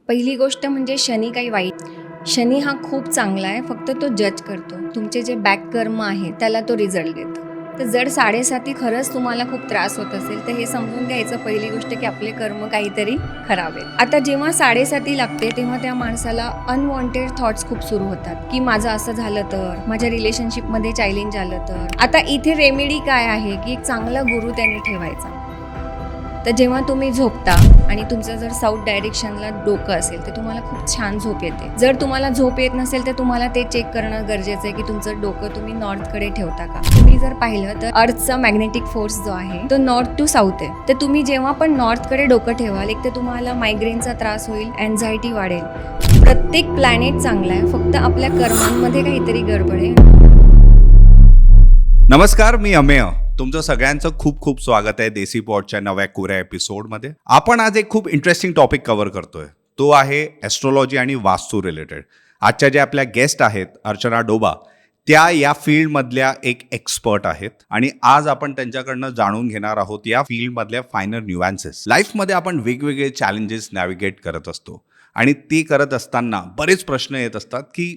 पहिली गोष्ट म्हणजे शनी काही वाईट. शनी हा खूप चांगला आहे, फक्त तो जज करतो. तुमचे जे बॅक कर्म आहे त्याला तो रिझल्ट देतो. तर जर 7.5 खरंच तुम्हाला खूप त्रास होत असेल तर हे समजून घ्यायचं पहिली गोष्ट की आपले कर्म काहीतरी खराब आहेत. आता जेव्हा 7.5 लागते तेव्हा त्या माणसाला अनवॉन्टेड थॉट्स खूप सुरू होतात की माझं असं झालं तर, माझ्या रिलेशनशिपमध्ये चॅलेंज आलं तर. आता इथे रेमेडी काय आहे की एक चांगला गुरु त्यांनी ठेवायचा. तर जेव्हा तुम्ही झोपता आणि तुमचं जर साऊथ डायरेक्शनला डोकं असेल तर तुम्हाला खूप छान झोप येते. जर तुम्हाला झोप येत नसेल तर तुम्हाला ते चेक करणं गरजेचं आहे की तुमचं डोकं तुम्ही नॉर्थकडे ठेवता का. तुम्ही जर पाहिलं तर अर्थचा मॅग्नेटिक फोर्स जो आहे तो नॉर्थ टू साऊथ आहे. तर तुम्ही जेव्हा पण नॉर्थकडे डोकं ठेवाल एक तर तुम्हाला मायग्रेनचा त्रास होईल, अँझायटी वाढेल. प्रत्येक प्लॅनेट चांगला आहे, फक्त आपल्या कर्मांमध्ये काहीतरी गडबड आहे. नमस्कार, मी अमेय. तुमचं सगळ्यांचं खूप खूप स्वागत आहे देसी पॉडच्या नव्या कोऱ्या एपिसोडमध्ये. आपण आज एक खूप इंटरेस्टिंग टॉपिक कव्हर करतोय. तो आहे ॲस्ट्रॉलॉजी आणि वास्तू रिलेटेड. आजच्या ज्या आपल्या गेस्ट आहेत अर्चना डोबा, त्या या फील्डमधल्या एक एक्सपर्ट आहेत आणि आज आपण त्यांच्याकडनं जाणून घेणार आहोत या फील्डमधल्या फायनल न्यूॲन्सेस. लाईफमध्ये आपण वेगवेगळे चॅलेंजेस नॅव्हिगेट करत असतो आणि ते करत असताना बरेच प्रश्न येत असतात की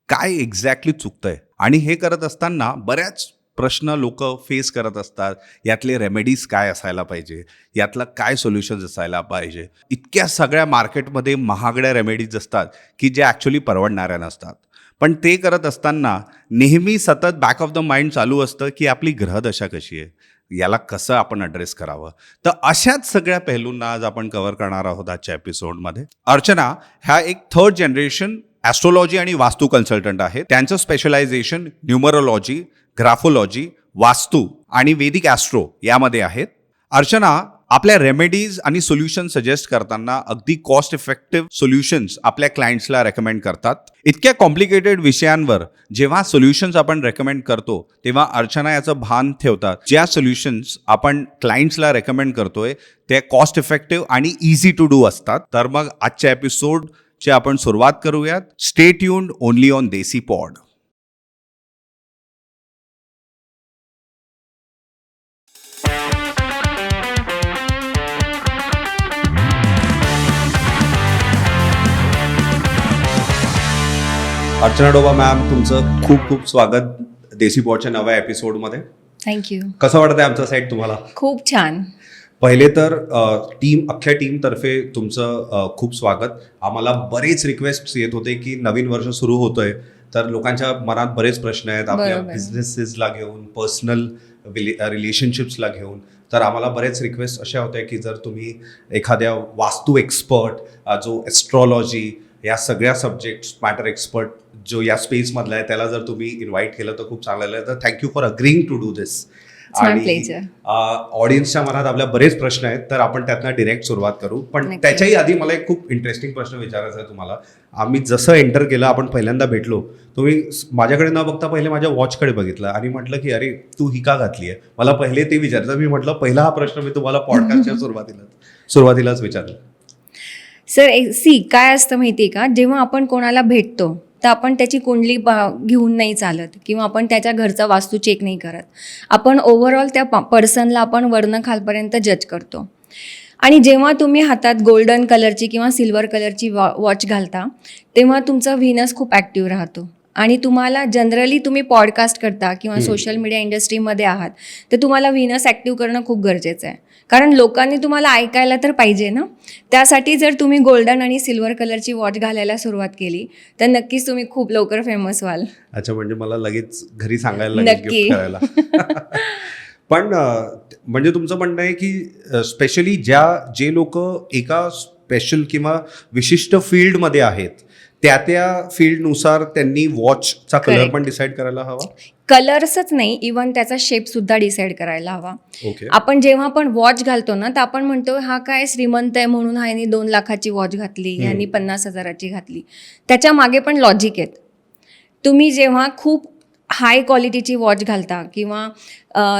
काय एक्झॅक्टली चुकतंय, आणि हे करत असताना बऱ्याच प्रश्न लोक फेस करत असतात. यातले रेमेडीज काय असायला पाहिजे, यातलं काय सोल्युशन्स असायला पाहिजे. इतक्या सगळ्या मार्केटमध्ये महागड्या रेमेडीज असतात की ज्या ॲक्च्युली परवडणाऱ्या नसतात. पण ते करत असताना नेहमी सतत बॅक ऑफ द माइंड चालू असतं की आपली ग्रहदशा कशी आहे, याला कसं आपण ॲड्रेस करावं. तर अशाच सगळ्या पैलूंना आज आपण कव्हर करणार आहोत आजच्या एपिसोडमध्ये. अर्चना ह्या एक 3rd जनरेशन ॲस्ट्रॉलॉजी आणि वास्तू कन्सल्टंट आहे. त्यांचं स्पेशलायझेशन न्यूमरोलॉजी, ग्राफोलॉजी, वास्तू आणि वेदिक ॲस्ट्रो यामध्ये आहेत. अर्चना आपल्या रेमेडीज आणि सोल्युशन सजेस्ट करताना अगदी कॉस्ट इफेक्टिव्ह सोल्युशन्स आपल्या क्लायंट्सला रेकमेंड करतात. इतक्या कॉम्प्लिकेटेड विषयांवर जेव्हा सोल्युशन्स आपण रेकमेंड करतो तेव्हा अर्चना याचं भान ठेवतात. ज्या सोल्युशन्स आपण क्लायंट्सला रेकमेंड करतोय ते कॉस्ट इफेक्टिव्ह आणि इझी टू डू असतात. तर मग आजच्या एपिसोडची आपण सुरुवात करूयात. Stay tuned only on Desi pod. Archana Doba ma'am, तुमचं खूप खूप स्वागत देसी पॉडच्या नव्या एपिसोडमध्ये. थँक्यू. कसं वाटतंय आमचा साईट तुम्हाला? खूप छान. पहिले तर अख्ख्या टीमतर्फे तुमचं खूप स्वागत. आम्हाला बरेच रिक्वेस्ट येत होते की नवीन वर्ष सुरू होतोय तर लोकांच्या मनात बरेच प्रश्न आहेत आपल्या बिझनेसेसला घेऊन, पर्सनल रिलेशनशिप्सला घेऊन. तर आम्हाला बरेच रिक्वेस्ट अशा होत्या की जर तुम्ही एखाद्या वास्तू एक्सपर्ट, जो ॲस्ट्रॉलॉजी या सगळ्या सब्जेक्ट्स मॅटर एक्सपर्ट जो या स्पेसमधला आहे त्याला जर तुम्ही इन्व्हाइट केलं तर खूप चांगलं आहे. तर thank you for agreeing to do this. आणि ऑडियन्सच्या मनात आपल्या बरेच प्रश्न आहेत तर आपण त्यातनं डिरेक्ट सुरुवात करू. पण त्याच्याही आधी मला एक खूप इंटरेस्टिंग प्रश्न विचारायचा आहे तुम्हाला. आम्ही जसं एंटर केलं, आपण पहिल्यांदा भेटलो, तुम्ही माझ्याकडे न बघता पहिले माझ्या वॉचकडे बघितलं आणि म्हटलं की अरे तू ही का घातली आहे. मला पहिले ते विचारलं. मी म्हटलं पहिला हा प्रश्न मी तुम्हाला पॉडकास्टच्या सुरुवातीलाच विचारलं. सर काय असतं माहिती आहे का, जेव्हा आपण कोणाला भेटतो तर आपण त्याची कुंडली घेऊन नाही चालत किंवा आपण त्याच्या घरचा वास्तू चेक नाही करत. आपण ओव्हरऑल त्या पर्सनला आपण वरनं खालपर्यंत जज करतो. आणि जेव्हा तुम्ही हातात गोल्डन कलरची किंवा सिल्वर कलरची वॉच घालता तेव्हा तुमचा व्हीनस खूप ॲक्टिव्ह राहतो. आणि तुम्हाला जनरली तुम्ही पॉडकास्ट करता किंवा सोशल मीडिया इंडस्ट्रीमध्ये आहात तर तुम्हाला व्हीनस ॲक्टिव्ह करणं खूप गरजेचं आहे, कारण लोकांनी तुम्हाला ऐकायला तर पाहिजे ना. त्यासाठी जर तुम्ही गोल्डन आणि सिल्वर कलरची वॉच घालायला सुरुवात केली तर नक्कीच तुम्ही खूप लवकर फेमस व्हाल. अच्छा, म्हणजे मला लगेच घरी सांगायला लागेल गिफ्ट करायला. पण म्हणजे तुमचं म्हणणं आहे की स्पेशली जे लोक एका स्पेशल किंवा विशिष्ट फील्डमध्ये आहेत त्या फील्डनुसार त्यांनी वॉचचा कलर पण डिसाईड करायला हवा. कलर्सच नाही, इव्हन त्याचा शेप सुद्धा डिसाईड करायला हवा. आपण जेव्हा पण वॉच घालतो ना तर आपण म्हणतो हा काय श्रीमंत आहे म्हणून ह्यानी 2 लाखाची वॉच घातली, ह्यानी 50,000ची घातली. त्याच्या मागे पण लॉजिक आहेत. तुम्ही जेव्हा खूप हाय क्वालिटीची वॉच घालता किंवा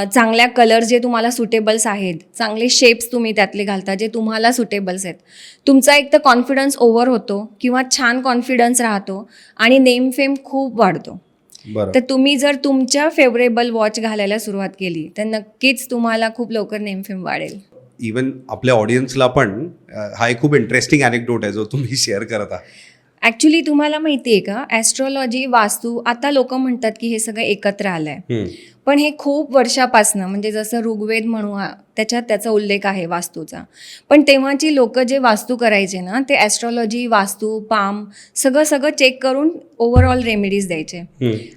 चांगल्या कलर जे तुम्हाला सुटेबल्स आहेत, चांगले शेप्स तुम्ही त्यातले घालता जे तुम्हाला सुटेबल्स आहेत, तुमचा एक तर कॉन्फिडन्स ओव्हर होतो किंवा छान कॉन्फिडन्स राहतो आणि नेम फेम खूप वाढतो. तर तुम्ही जर तुमच्या फेवरेबल वॉच घालायला सुरुवात केली तर नक्कीच तुम्हाला खूप लवकर नेम फेम वाढेल. इवन आपल्या ऑडियन्सला पण हा एक खूप इंटरेस्टिंग अनेक्डोट आहे जो तुम्ही शेअर करत आहात. ॲक्च्युली तुम्हाला माहिती आहे का, ॲस्ट्रॉलॉजी, वास्तू, आता लोक म्हणतात की हे सगळं एकत्र आलं आहे. पण हे खूप वर्षापासनं, म्हणजे जसं ऋग्वेद म्हणू, त्याच्यात त्याचा उल्लेख आहे वास्तूचा. पण तेव्हाची लोक जे वास्तू करायचे ना, ते ॲस्ट्रॉलॉजी, वास्तू, पाम सगळं चेक करून ओव्हरऑल रेमेडीज द्यायचे.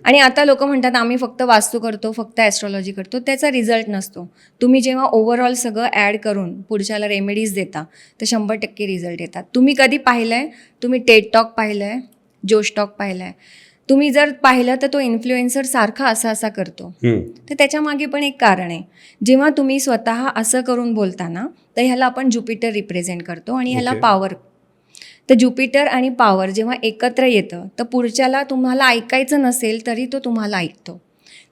आणि आता लोक म्हणतात आम्ही फक्त वास्तू करतो, फक्त ॲस्ट्रॉलॉजी करतो. त्याचा रिझल्ट नसतो. तुम्ही जेव्हा ओव्हरऑल सगळं ॲड करून पुढच्याला रेमेडीज देता तर 100% रिझल्ट येतात. तुम्ही कधी पाहिलं आहे? तुम्ही टेड टॉक पाहिलं आहे, जोश टॉक पाहिलं आहे. तुम्ही जर पाहिलं तर तो इन्फ्लुएन्सर सारखा असा करतो. तर त्याच्यामागे पण एक कारण आहे. जेव्हा तुम्ही स्वतः असं करून बोलता ना, तर ह्याला आपण ज्युपिटर रिप्रेझेंट करतो आणि ह्याला पॉवर. तर ज्युपिटर आणि पॉवर जेव्हा एकत्र येतं तर पुढच्याला तुम्हाला ऐकायचं नसेल तरी तो तुम्हाला ऐकतो.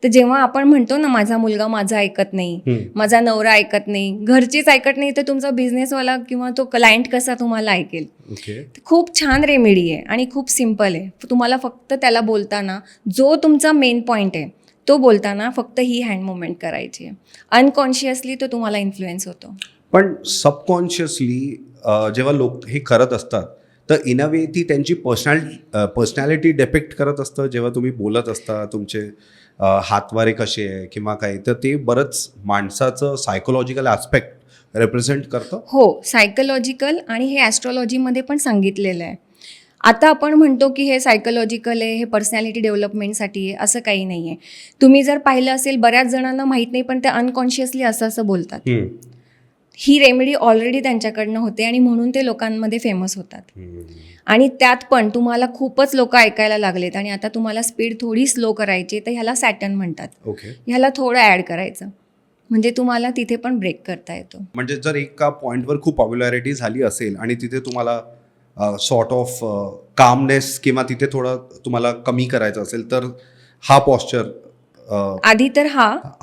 तर जेव्हा आपण म्हणतो ना, माझा मुलगा माझा ऐकत नाही, माझा नवरा ऐकत नाही, घरचीच ऐकत नाही, तर तुमचा बिझनेसवाला किंवा तो क्लायंट कसा तुम्हाला ऐकेल? खूप छान रेमेडी आहे आणि खूप सिम्पल आहे. तुम्हाला फक्त त्याला बोलताना जो तुमचा मेन पॉईंट आहे तो बोलताना फक्त ही हँड मुवमेंट करायची आहे. अनकॉन्शियसली तो तुम्हाला इन्फ्लुएन्स होतो. पण सबकॉन्शियसली जेव्हा लोक हे करत असतात तर इन अ वे ती त्यांची पर्सनॅलिटी डिपेक्ट करत असतं. जेव्हा तुम्ही बोलत असता तुमचे हातवारे कसे आहे किंवा काय, तर ते बरंच माणसाचं सायकोलॉजिकल ॲस्पेक्ट रिप्रेझेंट करतं. हो, सायकोलॉजिकल, आणि हे ॲस्ट्रॉलॉजीमध्ये पण सांगितलेलं आहे. आता आपण म्हणतो की हे सायकोलॉजिकल आहे, हे पर्सनॅलिटी डेव्हलपमेंटसाठी आहे, असं काही नाही आहे. तुम्ही जर पाहिलं असेल, बऱ्याच जणांना माहीत नाही पण ते अनकॉन्शियसली असं बोलतात. ही रेमेडी ऑलरेडी त्यांच्याकडनं होते आणि म्हणून ते लोकांमध्ये फेमस होतात. आणि त्यात पण तुम्हाला खूपच लोक ऐकायला लागलेत आणि आता तुम्हाला स्पीड थोडी स्लो करायची, तर ह्याला सॅटर्न म्हणतात. ह्याला थोडं ॲड करायचं म्हणजे तुम्हाला तिथे पण ब्रेक करता येतो. म्हणजे जर एका पॉईंटवर खूप पॉप्युलॅरिटी झाली असेल आणि तिथे तुम्हाला सॉर्ट ऑफ कामनेस किंवा तिथे थोडं तुम्हाला कमी करायचं असेल तर हा पॉस्चर आधी तर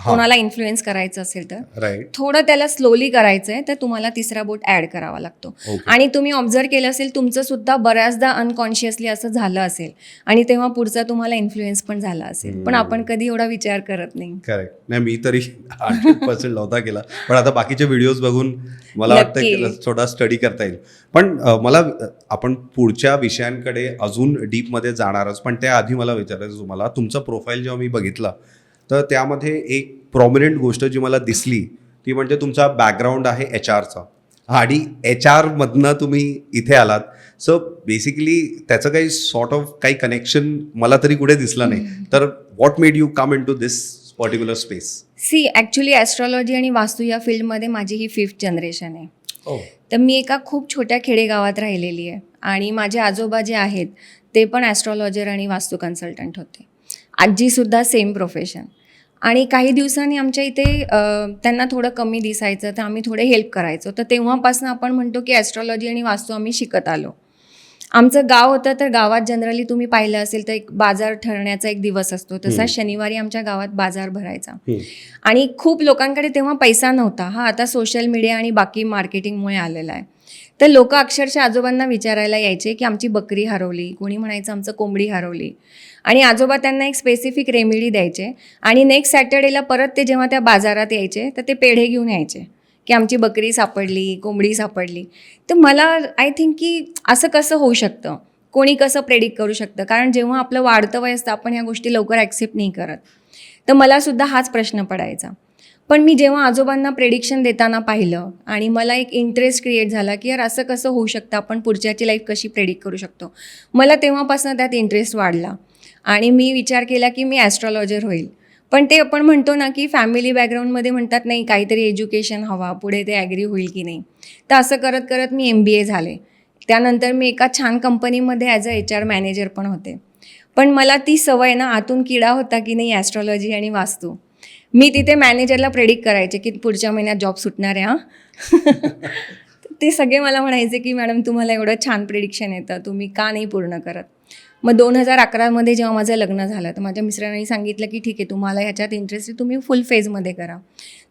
कोणाला इन्फ्लुएन्स करायचं असेल तर राईट, थोडं त्याला स्लोली करायचं आहे, तर तुम्हाला तिसरा बोट ॲड करावा लागतो. आणि तुम्ही ऑब्झर्व केलं असेल, तुमचं सुद्धा बऱ्याचदा अनकॉन्शियसली असं झालं असेल आणि तेव्हा पुढचा तुम्हाला इन्फ्लुएन्स पण झाला असेल, पण आपण कधी एवढा विचार करत नाही. करेक्ट. नाही, मी तरी 100% नव्हता केला, पण आता बाकीचे व्हिडिओज बघून मला वाटतं की थोडा स्टडी करता येईल. पण मला आपण पुढच्या विषयांकडे अजून डीपमध्ये जाणारच, पण त्याआधी मला विचारायचं तुम्हाला, तुमचा प्रोफाईल जेव्हा मी बघितला तर त्यामध्ये एक प्रॉमिनंट गोष्ट जी मला दिसली ती म्हणजे तुमचा बॅकग्राऊंड आहे HR चा, आणि HR मधनं तुम्ही इथे आलात. सो बेसिकली त्याचं काही सॉर्ट ऑफ काही कनेक्शन मला तरी कुठे दिसलं नाही. तर what made you come into this particular space? See, actually astrology आणि वास्तू या फील्डमध्ये माझी ही 5th जनरेशन आहे. तर मी एका खूप छोट्या खेडेगावात राहिलेली आहे आणि माझे आजोबा जे आहेत ते पण ॲस्ट्रॉलॉजर आणि वास्तू कन्सल्टंट होते. आजीसुद्धा सेम प्रोफेशन. आणि काही दिवसांनी आमच्या इथे त्यांना थोडं कमी दिसायचं, तर आम्ही थोडे हेल्प करायचो. तर तेव्हापासून आपण म्हणतो की ॲस्ट्रॉलॉजी आणि वास्तू आम्ही शिकत आलो. आमचं गाव होतं, तर गावात जनरली तुम्ही पाहिलं असेल तर एक बाजार ठरण्याचा एक दिवस असतो, तसा शनिवारी आमच्या गावात बाजार भरायचा. आणि खूप लोकांकडे तेव्हा पैसा नव्हता. आता सोशल मीडिया आणि बाकी मार्केटिंगमुळे आलेला आहे. तर लोक अक्षरशः आजोबांना विचारायला यायचे की आमची बकरी हरवली, कोणी म्हणायचं आमचं कोंबडी हरवली, आणि आजोबा त्यांना एक स्पेसिफिक रेमेडी द्यायचे. आणि नेक्स्ट सॅटर्डेला परत ते जेव्हा त्या बाजारात यायचे तर ते पेढे घेऊन यायचे की आमची बकरी सापडली, कोंबडी सापडली. तर मला आय थिंक की असं कसं होऊ शकतं, कोणी कसं प्रेडिक्ट करू शकतं, कारण जेव्हा आपलं वाढतं वय असतं आपण ह्या गोष्टी लवकर ॲक्सेप्ट नाही करत. तर मलासुद्धा हाच प्रश्न पडायचा. पण मी जेव्हा आजोबांना प्रेडिक्शन देताना पाहिलं आणि मला एक इंटरेस्ट क्रिएट झाला की यार असं कसं होऊ शकतं, आपण पुढच्याची लाईफ कशी प्रेडिक्ट करू शकतो, मला तेव्हापासून त्यात इंटरेस्ट वाढला आणि मी विचार केला की मी ॲस्ट्रॉलॉजर होईल. पण ते आपण म्हणतो ना की फॅमिली बॅकग्राऊंडमध्ये म्हणतात नाही काहीतरी एज्युकेशन हवा, पुढे ते ॲग्री होईल की नाही. तर असं करत करत मी MBA झाले. त्यानंतर मी एका छान कंपनीमध्ये ॲज अ HR मॅनेजर पण होते. पण मला ती सवय ना, आतून किडा होता की नाही ॲस्ट्रॉलॉजी आणि वास्तू. मी तिथे मॅनेजरला प्रेडिक्ट करायचे की पुढच्या महिन्यात जॉब सुटणार आहे. ते सगळे मला म्हणायचे की मॅडम तुम्हाला एवढं छान प्रेडिक्शन येतं, तुम्ही का नाही पूर्ण करत. मग 2011 जेव्हा माझं लग्न झालं तर माझ्या मिस्टरांनी सांगितलं की ठीक आहे, तुम्हाला ह्याच्यात इंटरेस्ट आहे, तुम्ही फुल फेजमध्ये करा.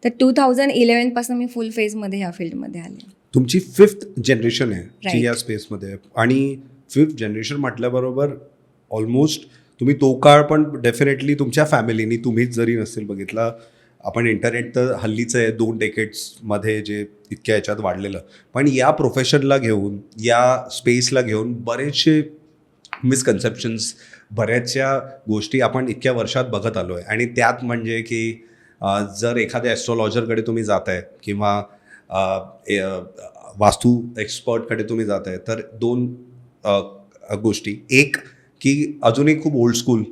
तर 2011 मी फुल फेजमध्ये ह्या फील्डमध्ये आले. तुमची 5th जनरेशन आहे जी या स्पेसमध्ये, आणि 5th जनरेशन म्हटल्याबरोबर ऑलमोस्ट तुम्ही तो काळ पण डेफिनेटली तुमच्या फॅमिलीनी, तुम्हीच जरी नसेल बघितला, आपण इंटरनेट तर हल्लीचं आहे 2 डेकेड्समध्ये जे इतक्या याच्यात वाढलेलं, पण या प्रोफेशनला घेऊन, या स्पेसला घेऊन बरेचसे मिसकन्सेप्शन्स, बऱ्याचशा गोष्टी आपण इतक्या वर्षात बघत आलो आहे. आणि त्यात म्हणजे की जर एखाद्या ॲस्ट्रॉलॉजरकडे तुम्ही जात आहे किंवा वास्तू एक्सपर्टकडे तुम्ही जात आहे, तर 2 गोष्टी. एक की अजूनही खूप ओल्ड स्कूल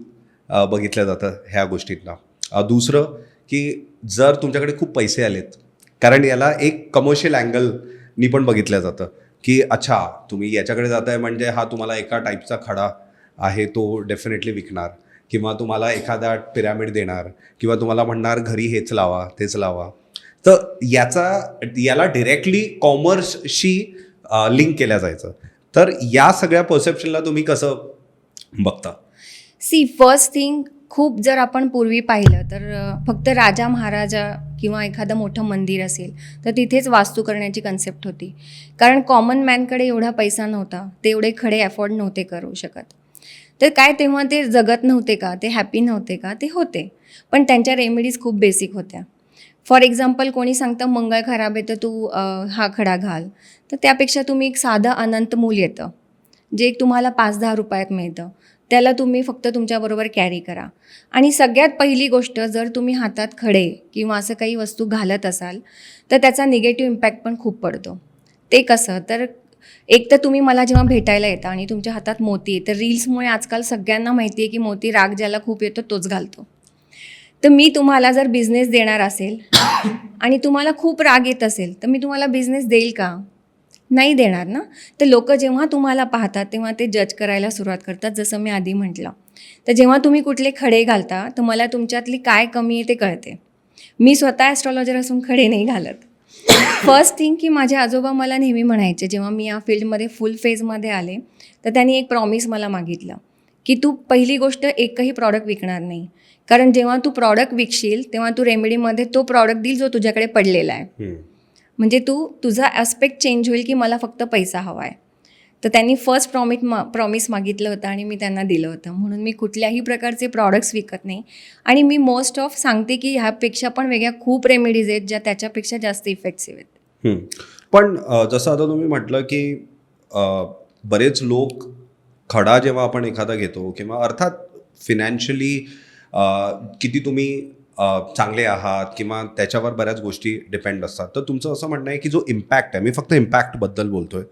बघितलं जातं ह्या गोष्टींना. दुसरं की जर तुमच्याकडे खूप पैसे आलेत, कारण याला एक कमर्शियल अँगलनी पण बघितलं जातं की अच्छा तुम्ही याच्याकडे जाताय म्हणजे हा तुम्हाला एका टाईपचा खडा आहे तो डेफिनेटली विकणार, किंवा तुम्हाला एखादा पिरॅमिड देणार, किंवा तुम्हाला म्हणणार घरी हेच लावा तेच लावा. तर याला डिरेक्टली कॉमर्सशी लिंक केल्या जायचं. तर या सगळ्या परसेप्शनला तुम्ही कसं बघता? फर्स्ट थिंग, खूप जर आपण पूर्वी पाहिलं तर फक्त राजा महाराजा किंवा एखादं मोठं मंदिर असेल तर तिथेच वास्तू करण्याची कन्सेप्ट होती. कारण कॉमन मॅनकडे एवढा पैसा नव्हता, ते एवढे खडे अफोर्ड नव्हते करू शकत. तर काय तेव्हा ते जगत नव्हते का, ते हॅपी नव्हते का? ते होते, पण त्यांच्या रेमेडीज खूप बेसिक होत्या. फॉर एक्झाम्पल, कोणी सांगतं मंगळ खराब आहे तर तू हा खडा घाल, तर त्यापेक्षा तुम्ही एक साधं अनंत मूल येतं जे तुम्हाला 5-10 रुपयात मिळतं, त्याला तुम्ही फक्त तुमच्याबरोबर कॅरी करा. आणि सगळ्यात पहिली गोष्ट, जर तुम्ही हातात खडे किंवा असं काही वस्तू घालत असाल तर त्याचा निगेटिव्ह इम्पॅक्ट पण खूप पडतो. ते कसं, तर एक तर तुम्ही मला जेव्हा भेटायला येता आणि तुमच्या हातात मोती आहे, तर रील्समुळे आजकाल सगळ्यांना माहिती आहे की मोती राग ज्याला खूप येतो तोच घालतो. तर मी तुम्हाला जर बिझनेस देणार असेल आणि तुम्हाला खूप राग येत असेल तर मी तुम्हाला बिझनेस देईल का? नाही देणार ना. तर लोक जेव्हा तुम्हाला पाहतात तेव्हा ते जज करायला सुरुवात करतात, जसं मी आधी म्हटलं. तर जेव्हा तुम्ही कुठले खडे घालता तर मला तुमच्यातली काय कमी आहे ते कळते. मी स्वतः ॲस्ट्रॉलॉजर असून खडे नाही घालत. फर्स्ट थिंग की माझे आजोबा मला नेहमी म्हणायचे, जेव्हा मी या फील्डमध्ये फुल फेजमध्ये आले तर त्यांनी एक प्रॉमिस मला मागितलं की तू पहिली गोष्ट एकही प्रॉडक्ट विकणार नाही. कारण जेव्हा तू प्रॉडक्ट विकशील तेव्हा तू रेमेडीमध्ये तो प्रॉडक्ट देईल जो तुझ्याकडे पडलेला आहे. म्हणजे तुझा ॲस्पेक्ट चेंज होईल की मला फक्त पैसा हवा आहे. तर त्यांनी फर्स्ट प्रॉमिस मागितलं होतं आणि मी त्यांना दिलं होतं. म्हणून मी कुठल्याही प्रकारचे प्रॉडक्ट्स विकत नाही. आणि मी मोस्ट ऑफ सांगते की ह्यापेक्षा पण वेगळ्या खूप रेमेडीज आहेत ज्या त्याच्यापेक्षा जास्त इफेक्टिव्ह आहेत. पण जसं आता तुम्ही म्हटलं की बरेच लोक खडा जेव्हा आपण एखादा घेतो, किंवा अर्थात फिनॅन्शियली किती तुम्ही चांगले आहात किंवा त्याच्यावर बऱ्याच गोष्टी डिपेंड असतात. तर तुमचं असं म्हणणं आहे की जो इम्पॅक्ट आहे, मी फक्त इम्पॅक्टबद्दल बोलतोय,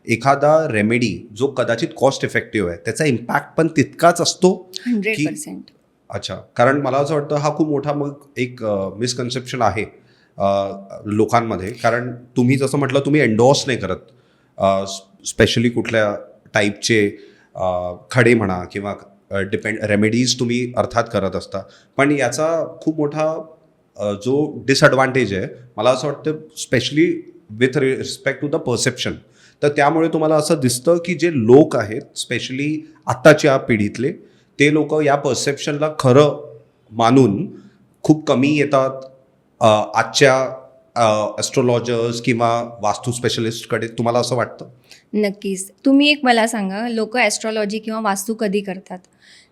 एखादा रेमेडी जो कदाचित कॉस्ट इफेक्टिव्ह आहे त्याचा इम्पॅक्ट पण तितकाच असतो? 100%. अच्छा, कारण मला असं वाटतं हा खूप मोठा मग एक मिसकन्सेप्शन आहे लोकांमध्ये. कारण तुम्ही जसं म्हटलं तुम्ही एन्डॉर्स नाही करत स्पेशली कुठल्या टाईपचे खडे म्हणा किंवा रेमेडीज तुम्ही अर्थात करत असता, पण याचा खूप मोठा जो डिसएडव्हान्टेज आहे मला असं वाटतं, specially with respect to the perception. तर त्यामुळे तुम्हाला असं दिसतं की जे लोक आहेत स्पेशली आत्ताच्या पिढीतले, ते लोक या परसेप्शनला खरं मानून खूप कमी येतात आजच्या ॲस्ट्रोलॉजर्स किंवा वास्तू स्पेशलिस्टकडे. तुम्हाला असं वाटतं? नक्कीच. तुम्ही एक मला सांगा, लोक ॲस्ट्रॉलॉजी किंवा वास्तू कधी करतात?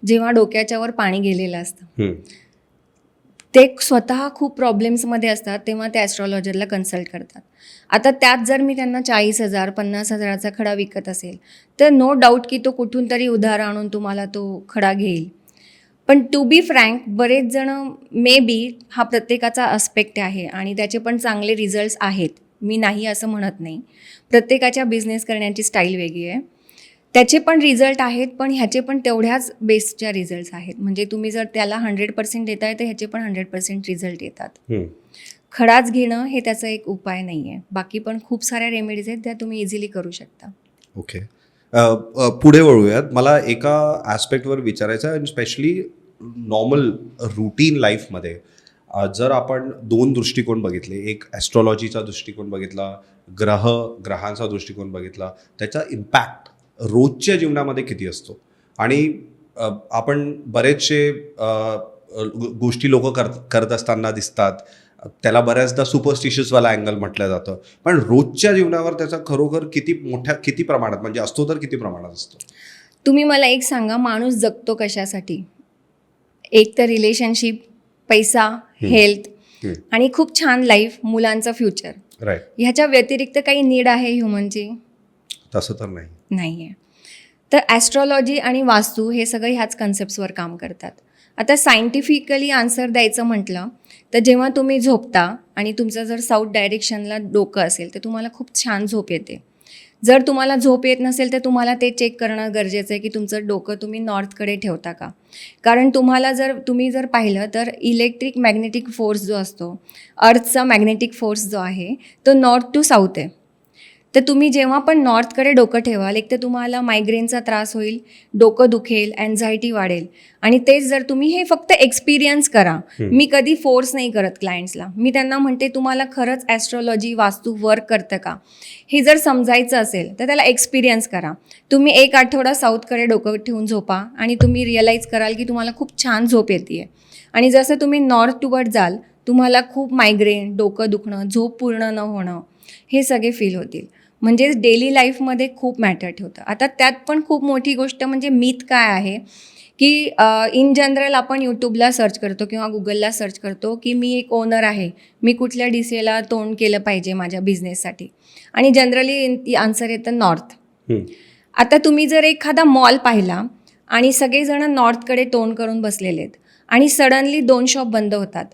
जेव्हा डोक्याच्या वर पाणी गेलेलं असतं. ते स्वतः खूप प्रॉब्लेम्समध्ये असतात तेव्हा ते ॲस्ट्रॉलॉजरला कन्सल्ट करतात. आता त्यात जर मी त्यांना 40,000 50,000चा खडा विकत असेल तर नो डाऊट की तो कुठून तरी उधार आणून तुम्हाला तो खडा घेईल. पण टू बी फ्रँक, बरेच जण मे बी हा प्रत्येकाचा आस्पेक्ट आहे आणि त्याचे पण चांगले रिझल्ट्स आहेत, मी नाही असं म्हणत नाही. प्रत्येकाच्या बिझनेस करण्याची स्टाईल वेगळी आहे, त्याचे पण रिझल्ट आहेत, पण ह्याचे पण तेवढ्याच बेस्टच्या रिझल्ट्स आहेत. म्हणजे तुम्ही जर त्याला 100% देताय तर ह्याचे पण 100% रिझल्ट येतात. खडाच घेणं हे त्याचा एक उपाय नाही आहे. बाकी पण खूप साऱ्या रेमेडीज आहेत त्या तुम्ही इझिली करू शकता. ओके, पुढे वळूयात. मला एका ॲस्पेक्टवर विचारायचं आहे, स्पेशली नॉर्मल रुटीन लाईफमध्ये जर आपण 2 दृष्टिकोन बघितले, एक ॲस्ट्रॉलॉजीचा दृष्टिकोन बघितला, ग्रहांचा दृष्टिकोन बघितला, त्याचा इम्पॅक्ट रोजच्या जीवनामध्ये किती असतो. आणि आपण बरेचसे गोष्टी लोक करत असताना दिसतात, त्याला बऱ्याचदा सुपरस्टिशियसवाला अँगल म्हटलं जातं, पण रोजच्या जीवनावर त्याचा खरोखर किती प्रमाणात म्हणजे असतो, तर किती प्रमाणात असतो? तुम्ही मला एक सांगा, माणूस जगतो कशासाठी? एक तर रिलेशनशिप, पैसा, हेल्थ, आणि खूप छान लाईफ, मुलांचं फ्युचर. राईट. ह्याच्या व्यतिरिक्त काही नीड आहे ह्युमनची? तसं तर नाही. नाही आहे. तर ॲस्ट्रॉलॉजी आणि वास्तू हे सगळं ह्याच कन्सेप्ट्सवर काम करतात. आता सायंटिफिकली आन्सर द्यायचं म्हटलं तर जेव्हा तुम्ही झोपता आणि तुमचं जर साऊथ डायरेक्शनला डोकं असेल तर तुम्हाला खूप छान झोप येते. जर तुम्हाला झोप येत नसेल तर तुम्हाला ते चेक करणं गरजेचं आहे की तुमचं डोकं तुम्ही नॉर्थकडे ठेवता का. कारण तुम्ही जर पाहिलं तर इलेक्ट्रिक मॅग्नेटिक फोर्स जो असतो, अर्थचा मॅग्नेटिक फोर्स जो आहे तो नॉर्थ टू साऊथ आहे. तर तुम्ही जेव्हा पण नॉर्थकडे डोकं ठेवाल, एक तर तुम्हाला मायग्रेनचा त्रास होईल, डोकं दुखेल, अँझायटी वाढेल. आणि तेच जर तुम्ही हे फक्त एक्सपिरियन्स करा. मी कधी फोर्स नाही करत क्लायंट्सला. मी त्यांना म्हणते तुम्हाला खरंच ॲस्ट्रॉलॉजी वास्तू वर्क करतं का, हे जर समजायचं असेल तर त्याला एक्सपिरियन्स करा. तुम्ही 1 आठवडा साऊथकडे डोकं ठेवून झोपा आणि तुम्ही रिअलाईज कराल की तुम्हाला खूप छान झोप येते आहे. आणि जसं तुम्ही नॉर्थ टुवर्ड जाल तुम्हाला खूप मायग्रेन, डोकं दुखणं, झोप पूर्ण न होणं हे सगळे फील होतील. म्हणजे डेली लाईफमध्ये खूप मॅटर ठेवतं. आता त्यात पण खूप मोठी गोष्ट म्हणजे मिथ काय आहे की इन जनरल आपण यूट्यूबला सर्च करतो किंवा गुगलला सर्च करतो की मी एक ओनर आहे, मी कुठल्या दिशेला तोंड केलं पाहिजे माझ्या बिझनेससाठी, आणि जनरली आन्सर येतं नॉर्थ. आता तुम्ही जर एखादा मॉल पाहिला आणि सगळेजण नॉर्थकडे तोंड करून बसलेले आहेत आणि सडनली 2 शॉप बंद होतात,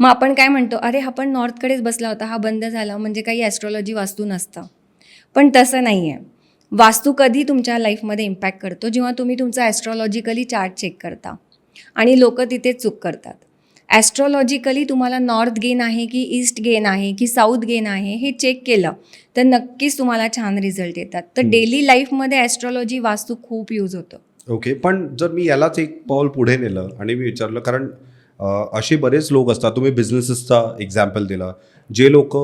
मग आपण काय म्हणतो, अरे हा पण नॉर्थकडेच बसला होता, हा बंद झाला म्हणजे काही ॲस्ट्रॉलॉजी वास्तू नसतं. पण तसं नाही आहे. वास्तू कधी तुमच्या लाईफमध्ये इम्पॅक्ट करतो जेव्हा तुम्ही तुमचा ॲस्ट्रॉलॉजिकली चार्ट चेक करता, आणि लोक तिथे चूक करतात. ॲस्ट्रॉलॉजिकली तुम्हाला नॉर्थ गेन आहे की ईस्ट गेन आहे की साऊथ गेन आहे हे चेक केलं तर नक्कीच तुम्हाला छान रिझल्ट येतात. तर डेली लाईफमध्ये ॲस्ट्रॉलॉजी वास्तू खूप यूज होतं. ओके. पण जर मी यालाच एक पाऊल पुढे नेलं आणि मी विचारलं, कारण असे बरेच लोक असतात, तुम्ही बिझनेसेसचा एक्झाम्पल दिला, जे लोक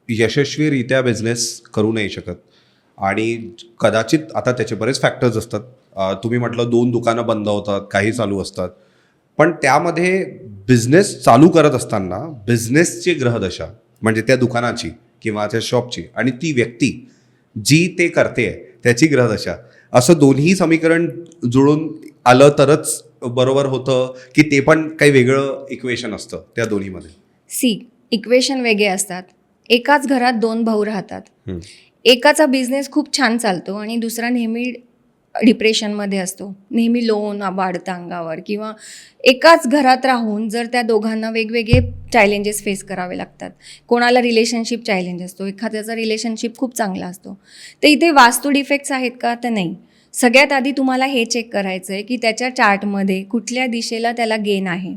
यशस्वीरित्या बिझनेस करू नाही शकत आणि कदाचित आता त्याचे बरेच फॅक्टर्स असतात. तुम्ही म्हटलं 2 दुकानं बंद होतात, काही चालू असतात, पण त्यामध्ये बिझनेस चालू करत असताना बिझनेसची ग्रहदशा म्हणजे त्या दुकानाची किंवा त्या शॉपची आणि ती व्यक्ती जी ते करते त्याची ग्रहदशा, असं दोन्ही समीकरण जुळून आलं तरच बरोबर होतं की ते पण काही वेगळं इक्वेशन असतं त्या दोन्हीमध्ये? इक्वेशन वेगळे असतात. एकाच घरात 2 भाऊ राहतात. एकाचा बिझनेस खूप छान चालतो आणि दुसरा नेहमी डिप्रेशनमध्ये असतो, नेहमी लोन वाढतं अंगावर, किंवा एकाच घरात राहून जर त्या दोघांना वेगवेगळे चॅलेंजेस फेस करावे लागतात. कोणाला रिलेशनशिप चॅलेंज असतो, एखाद्याचा रिलेशनशिप खूप चांगला असतो. तर इथे वास्तू डिफेक्ट्स आहेत का, तर नाही. सगळ्यात आधी तुम्हाला हे चेक करायचं आहे की त्याच्या चार्टमध्ये कुठल्या दिशेला त्याला गेन आहे,